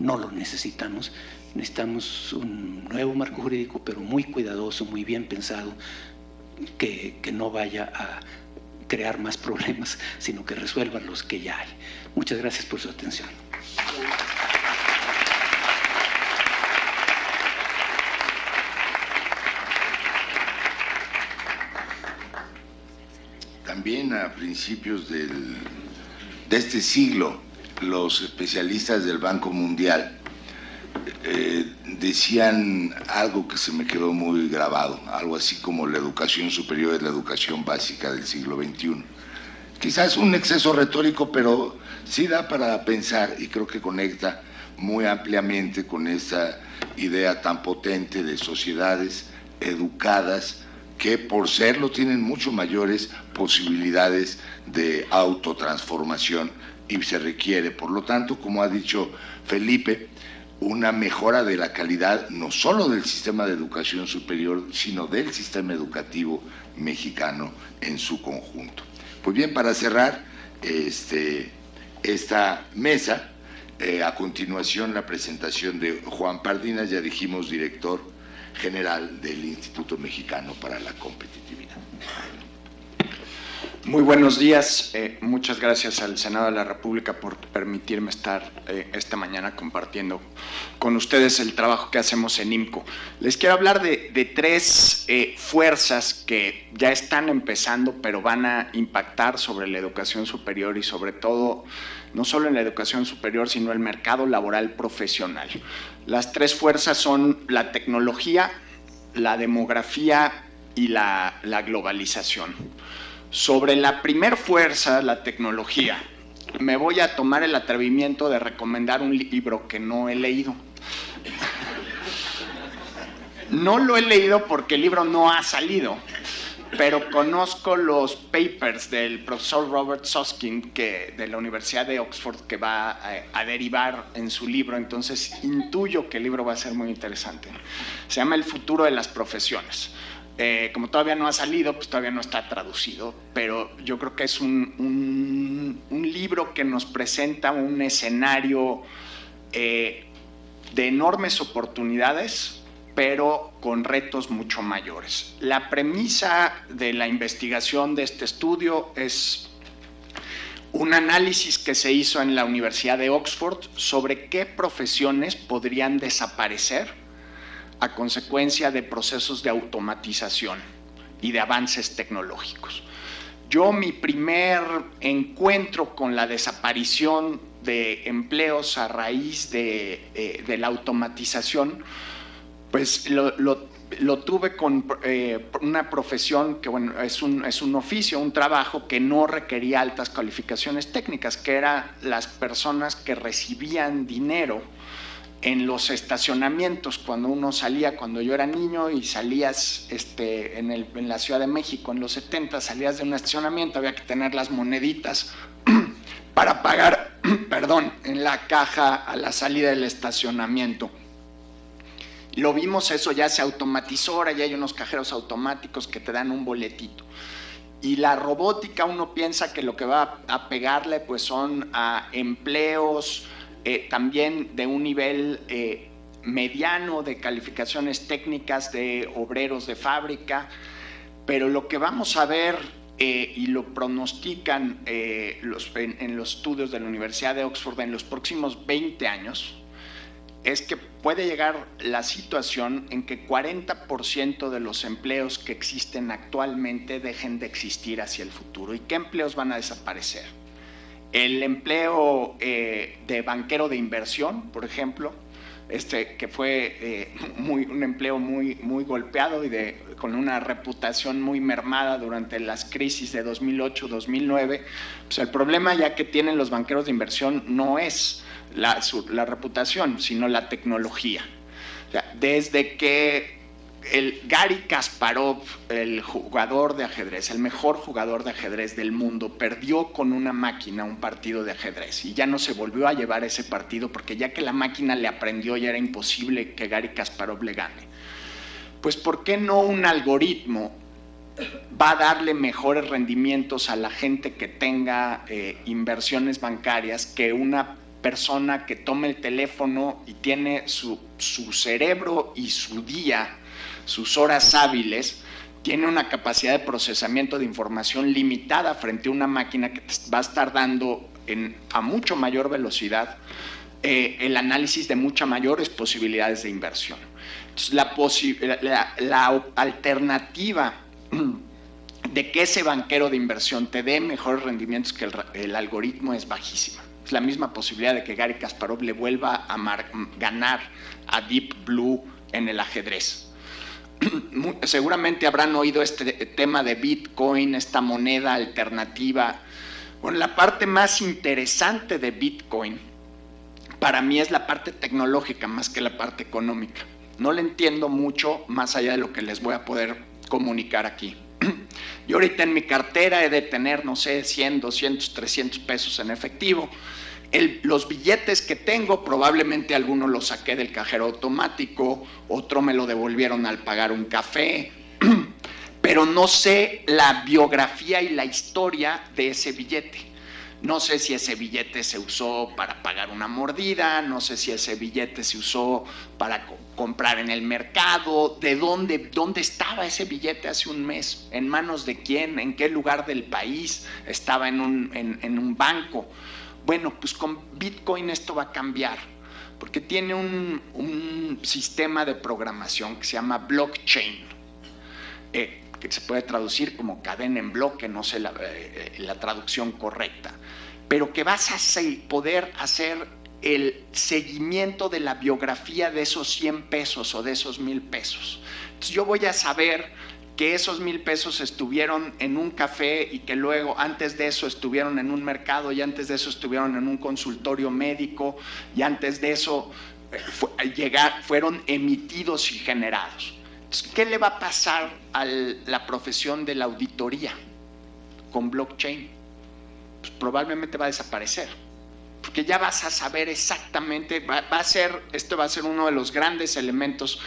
no lo necesitamos. Necesitamos un nuevo marco jurídico, pero muy cuidadoso, muy bien pensado, que no vaya a crear más problemas, sino que resuelva los que ya hay. Muchas gracias por su atención. también a principios de este siglo, los especialistas del Banco Mundial decían algo que se me quedó muy grabado, algo así como la educación superior es la educación básica del siglo XXI. Quizás un exceso retórico, pero sí da para pensar y creo que conecta muy ampliamente con esta idea tan potente de sociedades educadas que por serlo tienen mucho mayores posibilidades de autotransformación y se requiere, por lo tanto, como ha dicho Felipe, una mejora de la calidad no solo del sistema de educación superior, sino del sistema educativo mexicano en su conjunto. Pues bien, para cerrar esta mesa, a continuación la presentación de Juan Pardinas, ya dijimos, director general del Instituto Mexicano para la Competitividad. Muy buenos días, muchas gracias al Senado de la República por permitirme estar esta mañana compartiendo con ustedes el trabajo que hacemos en IMCO. Les quiero hablar de tres fuerzas que ya están empezando, pero van a impactar sobre la educación superior y sobre todo, no solo en la educación superior, sino el mercado laboral profesional. Las tres fuerzas son la tecnología, la demografía y la globalización. Sobre la primer fuerza, la tecnología, me voy a tomar el atrevimiento de recomendar un libro que no he leído. No lo he leído porque el libro no ha salido, pero conozco los papers del profesor Robert Susskind de la Universidad de Oxford que va a derivar en su libro, entonces intuyo que el libro va a ser muy interesante. Se llama El futuro de las profesiones. Como todavía no ha salido, pues todavía no está traducido, pero yo creo que es un libro que nos presenta un escenario de enormes oportunidades, pero con retos mucho mayores. La premisa de la investigación de este estudio es un análisis que se hizo en la Universidad de Oxford sobre qué profesiones podrían desaparecer a consecuencia de procesos de automatización y de avances tecnológicos. Mi primer encuentro con la desaparición de empleos a raíz de la automatización, pues lo tuve con una profesión que, bueno, es un oficio, un trabajo que no requería altas calificaciones técnicas, que eran las personas que recibían dinero en los estacionamientos. Cuando uno salía, cuando yo era niño y salías en la Ciudad de México en los 70, salías de un estacionamiento, había que tener las moneditas para pagar, en la caja a la salida del estacionamiento. Lo vimos, eso ya se automatizó, ahora ya hay unos cajeros automáticos que te dan un boletito. Y la robótica, uno piensa que lo que va a pegarle pues son a empleos también de un nivel mediano de calificaciones técnicas de obreros de fábrica, pero lo que vamos a ver y lo pronostican en los estudios de la Universidad de Oxford en los próximos 20 años, es que puede llegar la situación en que 40% de los empleos que existen actualmente dejen de existir hacia el futuro. ¿Y qué empleos van a desaparecer? El empleo de banquero de inversión, por ejemplo, que fue un empleo muy golpeado y con una reputación muy mermada durante las crisis de 2008-2009. Pues el problema ya que tienen los banqueros de inversión no es la reputación, sino la tecnología. O sea, desde que Garry Kasparov, el jugador de ajedrez, el mejor jugador de ajedrez del mundo, perdió con una máquina un partido de ajedrez y ya no se volvió a llevar ese partido porque ya que la máquina le aprendió ya era imposible que Garry Kasparov le gane. Pues ¿por qué no un algoritmo va a darle mejores rendimientos a la gente que tenga inversiones bancarias que una persona que tome el teléfono y tiene su cerebro y su día, sus horas hábiles, tiene una capacidad de procesamiento de información limitada frente a una máquina que te va a estar dando a mucho mayor velocidad el análisis de muchas mayores posibilidades de inversión? Entonces, la alternativa de que ese banquero de inversión te dé mejores rendimientos que el algoritmo es bajísima. Es la misma posibilidad de que Garry Kasparov le vuelva a ganar a Deep Blue en el ajedrez. Seguramente habrán oído este tema de Bitcoin, esta moneda alternativa. Bueno, la parte más interesante de Bitcoin para mí es la parte tecnológica más que la parte económica. No le entiendo mucho más allá de lo que les voy a poder comunicar aquí. Yo ahorita en mi cartera he de tener, no sé, 100, 200, 300 pesos en efectivo. Los billetes que tengo, probablemente algunos los saqué del cajero automático, otro me lo devolvieron al pagar un café, pero no sé la biografía y la historia de ese billete. No sé si ese billete se usó para pagar una mordida, no sé si ese billete se usó para comprar en el mercado, de dónde estaba ese billete hace un mes, en manos de quién, en qué lugar del país, estaba en un banco. Bueno, pues con Bitcoin esto va a cambiar, porque tiene un sistema de programación que se llama blockchain, que se puede traducir como cadena en bloque, no sé la traducción correcta, pero que vas a poder hacer el seguimiento de la biografía de esos 100 pesos o de esos 1,000 pesos. Entonces yo voy a saber que esos 1,000 pesos estuvieron en un café y que luego antes de eso estuvieron en un mercado y antes de eso estuvieron en un consultorio médico y antes de eso fueron emitidos y generados. Entonces, ¿qué le va a pasar a la profesión de la auditoría con blockchain? Pues probablemente va a desaparecer, porque ya vas a saber exactamente, esto va a ser uno de los grandes elementos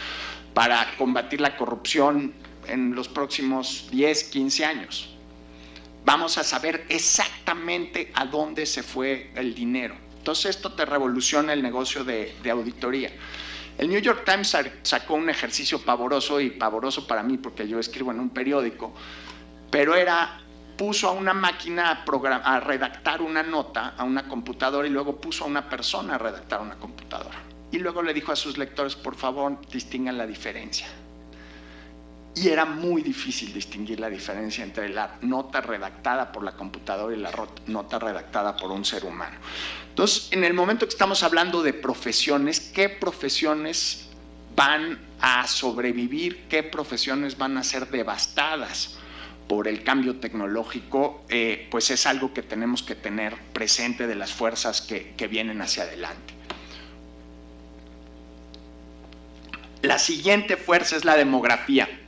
para combatir la corrupción en los próximos 10, 15 años. Vamos a saber exactamente a dónde se fue el dinero. Entonces esto te revoluciona el negocio de auditoría. El New York Times sacó un ejercicio pavoroso, y pavoroso para mí porque yo escribo en un periódico, pero puso a una máquina a redactar una nota a una computadora y luego puso a una persona a redactar una computadora. Y luego le dijo a sus lectores, por favor, distingan la diferencia. Y era muy difícil distinguir la diferencia entre la nota redactada por la computadora y la nota redactada por un ser humano. Entonces, en el momento que estamos hablando de profesiones, ¿qué profesiones van a sobrevivir? ¿Qué profesiones van a ser devastadas por el cambio tecnológico? Pues es algo que tenemos que tener presente de las fuerzas que vienen hacia adelante. La siguiente fuerza es la demografía.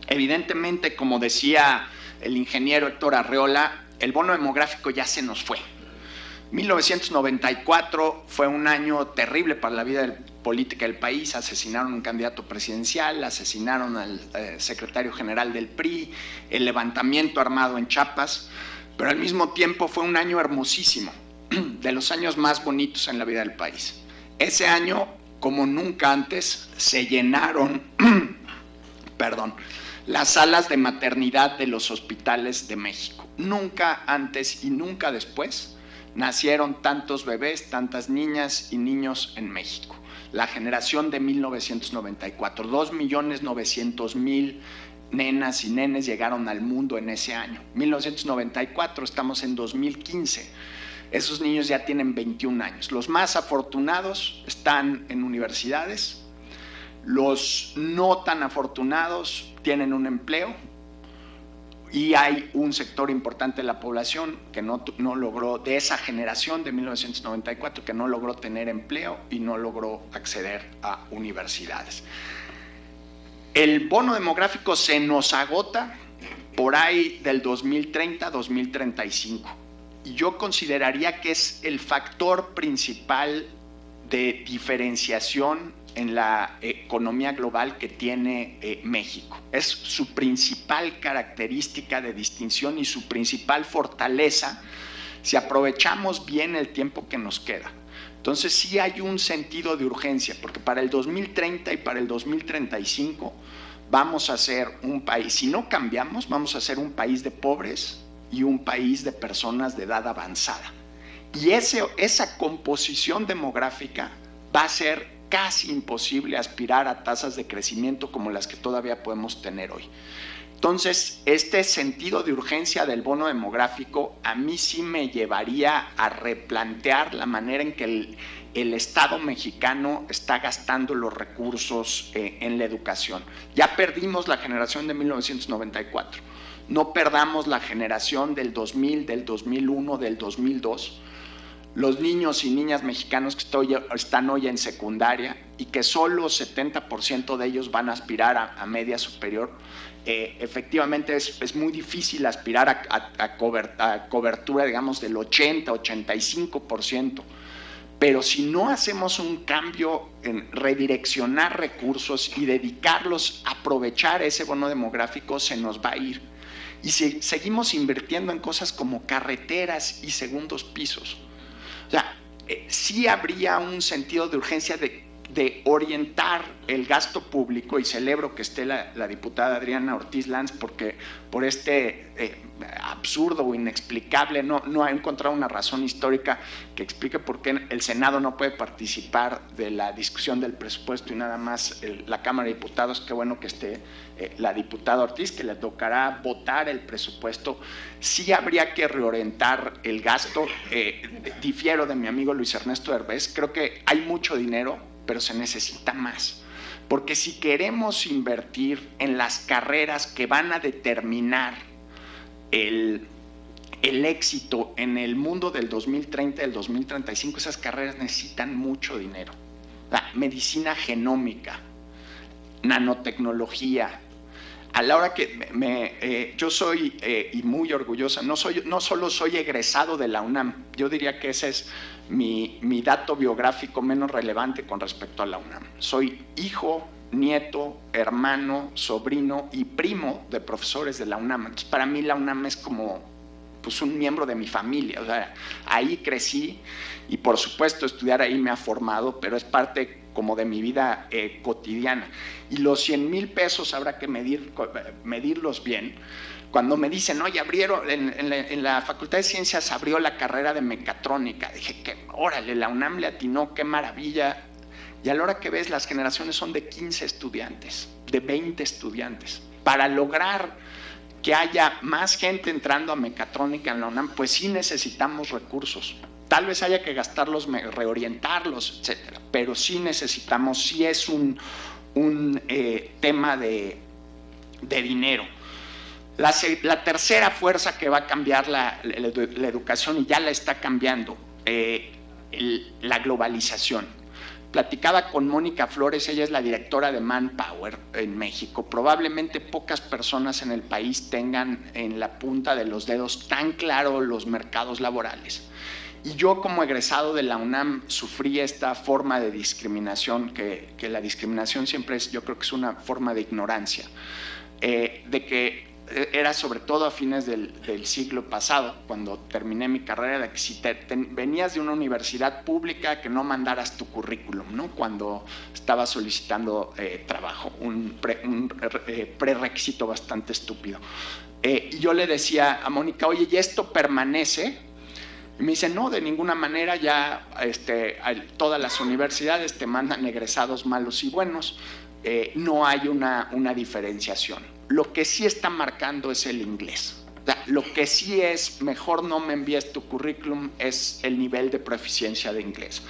Evidentemente, como decía el ingeniero Héctor Arreola, el bono demográfico ya se nos fue. 1994 fue un año terrible para la vida política del país. Asesinaron a un candidato presidencial, asesinaron al secretario general del PRI, el levantamiento armado en Chiapas, pero al mismo tiempo fue un año hermosísimo, de los años más bonitos en la vida del país. Ese año, como nunca antes, se llenaron las salas de maternidad de los hospitales de México. Nunca antes y nunca después nacieron tantos bebés, tantas niñas y niños en México. La generación de 1994, 2.900.000 nenas y nenes llegaron al mundo en ese año. 1994, estamos en 2015. Esos niños ya tienen 21 años. Los más afortunados están en universidades. Los no tan afortunados tienen un empleo, y hay un sector importante de la población que no logró, de esa generación de 1994, que no logró tener empleo y no logró acceder a universidades. El bono demográfico se nos agota por ahí del 2030, 2035, y yo consideraría que es el factor principal de diferenciación en la economía global que tiene México. Es su principal característica de distinción y su principal fortaleza si aprovechamos bien el tiempo que nos queda. Entonces sí hay un sentido de urgencia, porque para el 2030 y para el 2035 vamos a ser un país, si no cambiamos, vamos a ser un país de pobres y un país de personas de edad avanzada. Y esa composición demográfica va a ser casi imposible aspirar a tasas de crecimiento como las que todavía podemos tener hoy. Entonces, este sentido de urgencia del bono demográfico a mí sí me llevaría a replantear la manera en que el Estado mexicano está gastando los recursos en la educación. Ya perdimos la generación de 1994, no perdamos la generación del 2000, del 2001, del 2002. Los niños y niñas mexicanos que están hoy en secundaria y que solo 70% de ellos van a aspirar a media superior, efectivamente es muy difícil aspirar a cobertura, digamos, del 80-85%. Pero si no hacemos un cambio en redireccionar recursos y dedicarlos a aprovechar ese bono demográfico, se nos va a ir. Y si seguimos invirtiendo en cosas como carreteras y segundos pisos, o sea, sí habría un sentido de urgencia de orientar el gasto público, y celebro que esté la diputada Adriana Ortiz Lanz, porque por este absurdo o inexplicable, no ha encontrado una razón histórica que explique por qué el Senado no puede participar de la discusión del presupuesto y nada más la Cámara de Diputados. Qué bueno que esté la diputada Ortiz, que le tocará votar el presupuesto. Sí habría que reorientar el gasto. Difiero de mi amigo Luis Ernesto Derbez, creo que hay mucho dinero, pero se necesita más, porque si queremos invertir en las carreras que van a determinar el éxito en el mundo del 2030, del 2035, esas carreras necesitan mucho dinero. La medicina genómica, nanotecnología. A la hora que yo soy, y muy orgullosa, no solo soy egresado de la UNAM, yo diría que ese es mi dato biográfico menos relevante con respecto a la UNAM. Soy hijo, nieto, hermano, sobrino y primo de profesores de la UNAM. Entonces, para mí la UNAM es como pues, un miembro de mi familia. O sea, ahí crecí y por supuesto estudiar ahí me ha formado, pero es parte como de mi vida cotidiana. Y los 100,000 pesos habrá que medirlos bien. Cuando me dicen, oye, abrieron en la Facultad de Ciencias abrió la carrera de mecatrónica, dije, órale, la UNAM le atinó, qué maravilla. Y a la hora que ves, las generaciones son de 15 estudiantes, de 20 estudiantes. Para lograr que haya más gente entrando a mecatrónica en la UNAM, pues sí necesitamos recursos. Tal vez haya que gastarlos, reorientarlos, etcétera, pero sí necesitamos, sí es un tema de dinero. La tercera fuerza que va a cambiar la educación, y ya la está cambiando, la globalización. Platicaba con Mónica Flores, ella es la directora de Manpower en México. Probablemente pocas personas en el país tengan en la punta de los dedos tan claro los mercados laborales. Y yo, como egresado de la UNAM, sufrí esta forma de discriminación, que la discriminación siempre es, yo creo que es una forma de ignorancia, de que era sobre todo a fines del siglo pasado, cuando terminé mi carrera, de que si venías de una universidad pública, que no mandaras tu currículum, ¿no? Cuando estaba solicitando trabajo, un prerequisito bastante estúpido. Y yo le decía a Mónica, oye, ¿y esto permanece? Y me dice, no, de ninguna manera, ya todas las universidades te mandan egresados malos y buenos, no hay una diferenciación. Lo que sí está marcando es el inglés. O sea, lo que sí es, mejor no me envíes tu currículum, es el nivel de proficiencia de inglés.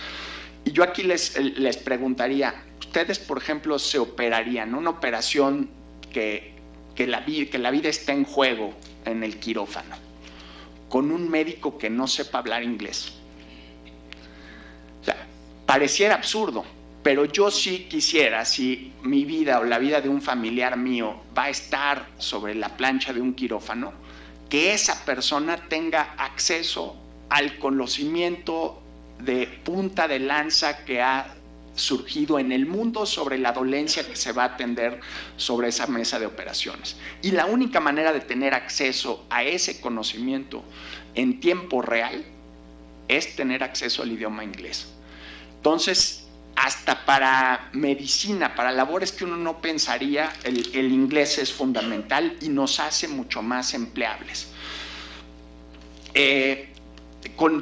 Y yo aquí les preguntaría, ustedes, por ejemplo, se operarían una operación que la vida está en juego en el quirófano, con un médico que no sepa hablar inglés. O sea, pareciera absurdo, pero yo sí quisiera, si mi vida o la vida de un familiar mío va a estar sobre la plancha de un quirófano, que esa persona tenga acceso al conocimiento de punta de lanza que ha surgido en el mundo sobre la dolencia que se va a atender sobre esa mesa de operaciones. Y la única manera de tener acceso a ese conocimiento en tiempo real es tener acceso al idioma inglés. Entonces, hasta para medicina, para labores que uno no pensaría, el inglés es fundamental y nos hace mucho más empleables.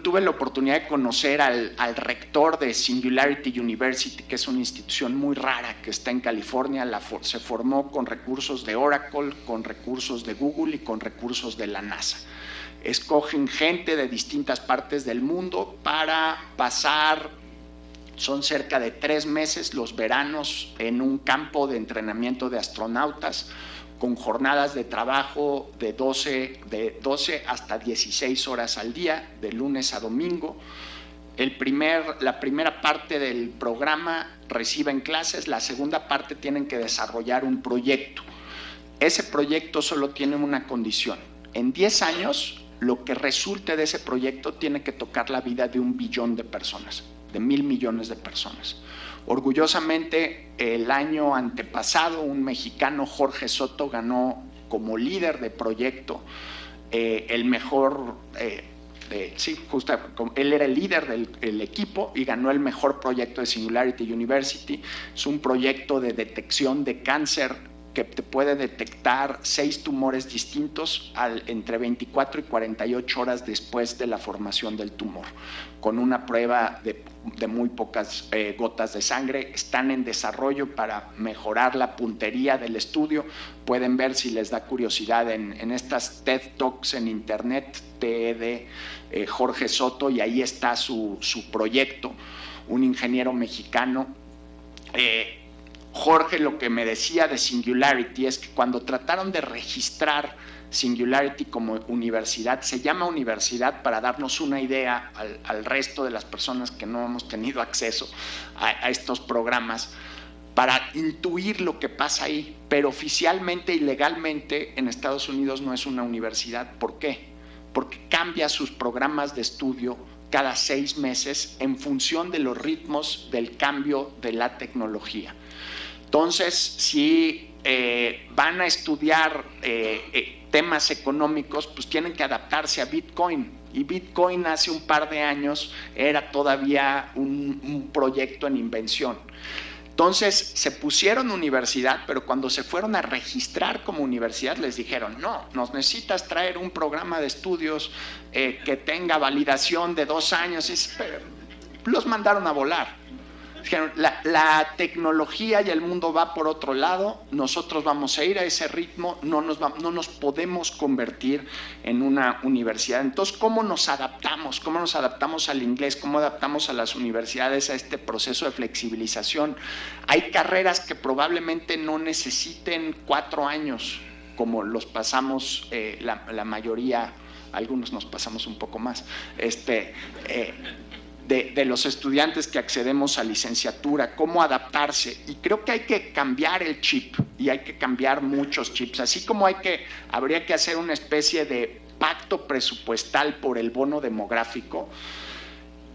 tuve la oportunidad de conocer al rector de Singularity University, que es una institución muy rara que está en California. Se formó con recursos de Oracle, con recursos de Google y con recursos de la NASA. Escogen gente de distintas partes del mundo para pasar, son cerca de 3 meses los veranos, en un campo de entrenamiento de astronautas, con jornadas de trabajo de 12 hasta 16 horas al día, de lunes a domingo. La primera parte del programa reciben clases, la segunda parte tienen que desarrollar un proyecto. Ese proyecto solo tiene una condición: en 10 años, lo que resulte de ese proyecto tiene que tocar la vida de 1 billón de personas, de 1,000 millones de personas. Orgullosamente, el año antepasado, un mexicano, Jorge Soto, ganó como líder de proyecto el mejor, él era el líder del equipo y ganó el mejor proyecto de Singularity University. Es un proyecto de detección de cáncer que te puede detectar 6 tumores distintos entre 24 y 48 horas después de la formación del tumor, con una prueba de muy pocas gotas de sangre. Están en desarrollo para mejorar la puntería del estudio. Pueden ver, si les da curiosidad, en estas TED Talks en internet, TED Jorge Soto, y ahí está su proyecto, un ingeniero mexicano. Jorge lo que me decía de Singularity es que cuando trataron de registrar Singularity como universidad, se llama universidad para darnos una idea al resto de las personas que no hemos tenido acceso a estos programas, para intuir lo que pasa ahí, pero oficialmente y legalmente en Estados Unidos no es una universidad. ¿Por qué? Porque cambia sus programas de estudio cada 6 meses en función de los ritmos del cambio de la tecnología. Entonces, si van a estudiar temas económicos, pues tienen que adaptarse a Bitcoin. Y Bitcoin hace un par de años era todavía un proyecto en invención. Entonces, se pusieron universidad, pero cuando se fueron a registrar como universidad les dijeron: no, nos necesitas traer un programa de estudios que tenga validación de 2 años. Los mandaron a volar. Dijeron: la tecnología y el mundo va por otro lado, nosotros vamos a ir a ese ritmo, no nos podemos convertir en una universidad. Entonces, ¿cómo nos adaptamos? ¿Cómo nos adaptamos al inglés? ¿Cómo adaptamos a las universidades a este proceso de flexibilización? Hay carreras que probablemente no necesiten 4 años, como los pasamos la mayoría, algunos nos pasamos un poco más, de los estudiantes que accedemos a licenciatura. Cómo adaptarse. Y creo que hay que cambiar el chip, y hay que cambiar muchos chips, así como habría que hacer una especie de pacto presupuestal por el bono demográfico.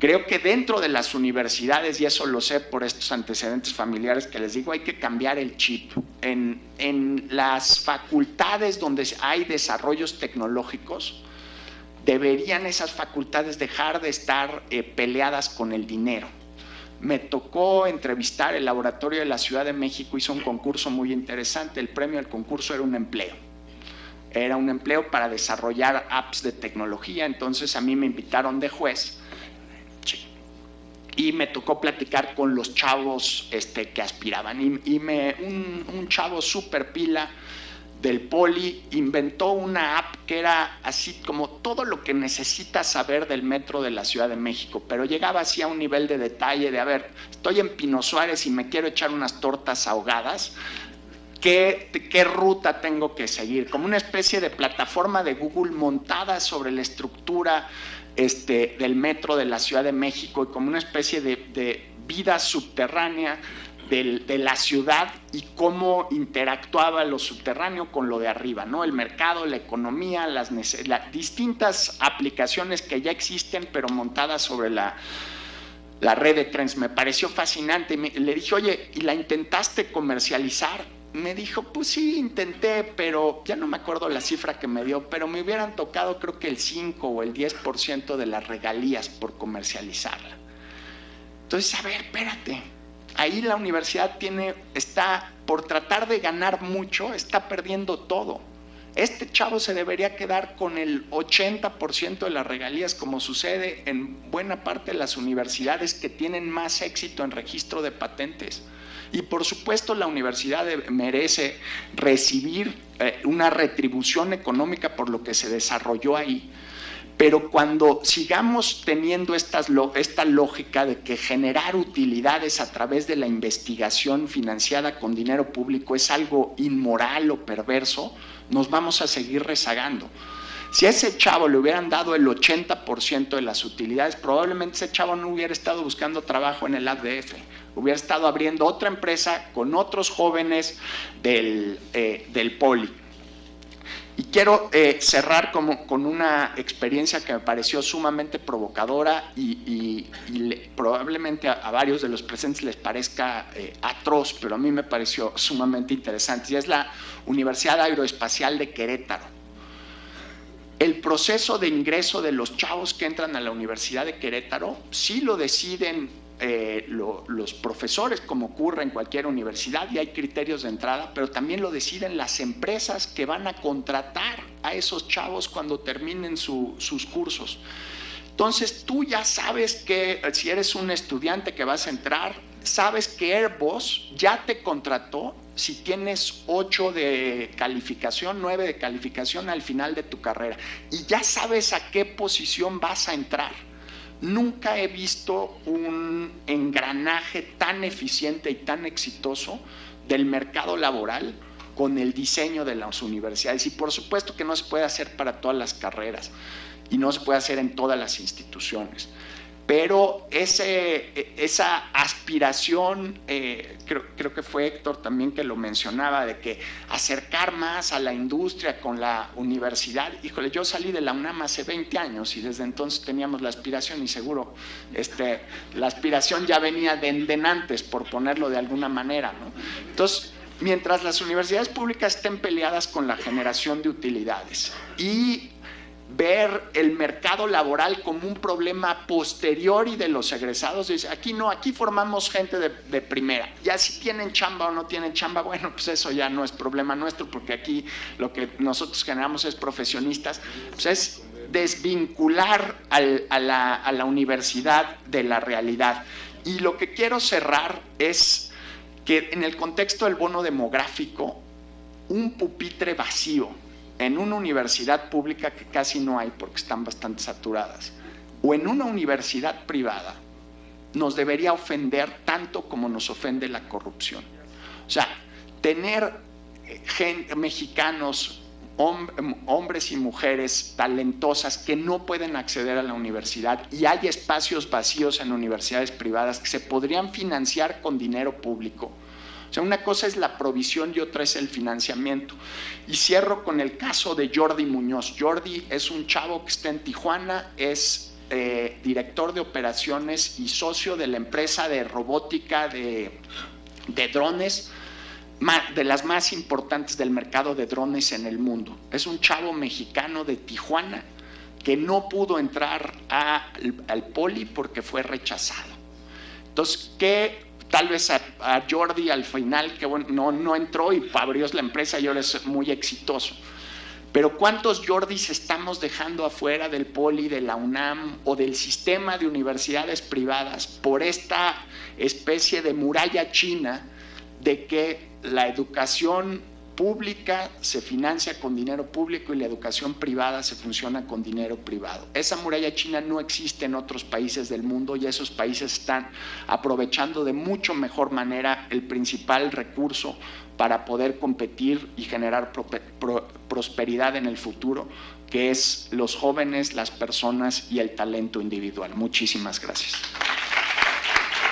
Creo que dentro de las universidades, y eso lo sé por estos antecedentes familiares que les digo, hay que cambiar el chip. En las facultades donde hay desarrollos tecnológicos, deberían esas facultades dejar de estar peleadas con el dinero. Me tocó entrevistar el laboratorio de la Ciudad de México, hizo un concurso muy interesante. El premio del concurso era un empleo. Era un empleo para desarrollar apps de tecnología. Entonces a mí me invitaron de juez y me tocó platicar con los chavos que aspiraban. Un chavo súper pila del Poli inventó una app que era así como todo lo que necesitas saber del metro de la Ciudad de México, pero llegaba así a un nivel de detalle de: a ver, estoy en Pino Suárez y me quiero echar unas tortas ahogadas, ¿qué ruta tengo que seguir? Como una especie de plataforma de Google montada sobre la estructura del metro de la Ciudad de México, y como una especie de vida subterránea de la ciudad, y cómo interactuaba lo subterráneo con lo de arriba, ¿no? El mercado, la economía, las distintas aplicaciones que ya existen, pero montadas sobre la red de trenes. Me pareció fascinante. Le dije: oye, ¿y la intentaste comercializar? Me dijo: pues sí, intenté, pero ya no me acuerdo la cifra que me dio, pero me hubieran tocado creo que el 5 o el 10% de las regalías por comercializarla. Entonces, a ver, espérate. Ahí la universidad está, por tratar de ganar mucho, está perdiendo todo. este chavo se debería quedar con el 80% de las regalías, como sucede en buena parte de las universidades que tienen más éxito en registro de patentes. Y por supuesto la universidad merece recibir una retribución económica por lo que se desarrolló ahí. Pero cuando sigamos teniendo esta lógica de que generar utilidades a través de la investigación financiada con dinero público es algo inmoral o perverso, nos vamos a seguir rezagando. Si a ese chavo le hubieran dado el 80% de las utilidades, probablemente ese chavo no hubiera estado buscando trabajo en el ADF, hubiera estado abriendo otra empresa con otros jóvenes del Poli. Y quiero cerrar con una experiencia que me pareció sumamente provocadora y probablemente a varios de los presentes les parezca atroz, pero a mí me pareció sumamente interesante, y es la Universidad Aeroespacial de Querétaro. El proceso de ingreso de los chavos que entran a la Universidad de Querétaro sí lo deciden los profesores, como ocurre en cualquier universidad, y hay criterios de entrada, pero también lo deciden las empresas que van a contratar a esos chavos cuando terminen sus cursos. Entonces tú ya sabes que si eres un estudiante que vas a entrar, sabes que Airbus ya te contrató si tienes 8 de calificación, 9 de calificación al final de tu carrera, y ya sabes a qué posición vas a entrar. Nunca he visto un engranaje tan eficiente y tan exitoso del mercado laboral con el diseño de las universidades. Y por supuesto que no se puede hacer para todas las carreras y no se puede hacer en todas las instituciones. Pero esa aspiración, creo que fue Héctor también que lo mencionaba, de que acercar más a la industria con la universidad. Híjole, yo salí de la UNAM hace 20 años y desde entonces teníamos la aspiración, y seguro la aspiración ya venía de antes, por ponerlo de alguna manera, ¿no? Entonces, mientras las universidades públicas estén peleadas con la generación de utilidades y ver el mercado laboral como un problema posteriori de los egresados, dice, aquí no, aquí formamos gente de primera, ya si tienen chamba o no tienen chamba, bueno, pues eso ya no es problema nuestro, porque aquí lo que nosotros generamos es profesionistas, pues es desvincular a la universidad de la realidad. Y lo que quiero cerrar es que en el contexto del bono demográfico, un pupitre vacío en una universidad pública, que casi no hay porque están bastante saturadas, o en una universidad privada, nos debería ofender tanto como nos ofende la corrupción. O sea, tener mexicanos, hombres y mujeres talentosas que no pueden acceder a la universidad, y hay espacios vacíos en universidades privadas que se podrían financiar con dinero público. O sea, una cosa es la provisión y otra es el financiamiento. Y cierro con el caso de Jordi Muñoz. Jordi es un chavo que está en Tijuana, es director de operaciones y socio de la empresa de robótica de drones, de las más importantes del mercado de drones en el mundo. Es un chavo mexicano de Tijuana que no pudo entrar al Poli porque fue rechazado. Entonces, tal vez a Jordi al final, que bueno, no entró y abrió la empresa y ahora es muy exitoso. Pero ¿cuántos Jordis estamos dejando afuera del Poli, de la UNAM o del sistema de universidades privadas por esta especie de muralla china de que la educación pública se financia con dinero público y la educación privada se funciona con dinero privado? Esa muralla china no existe en otros países del mundo, y esos países están aprovechando de mucho mejor manera el principal recurso para poder competir y generar prosperidad en el futuro, que es los jóvenes, las personas y el talento individual. Muchísimas gracias.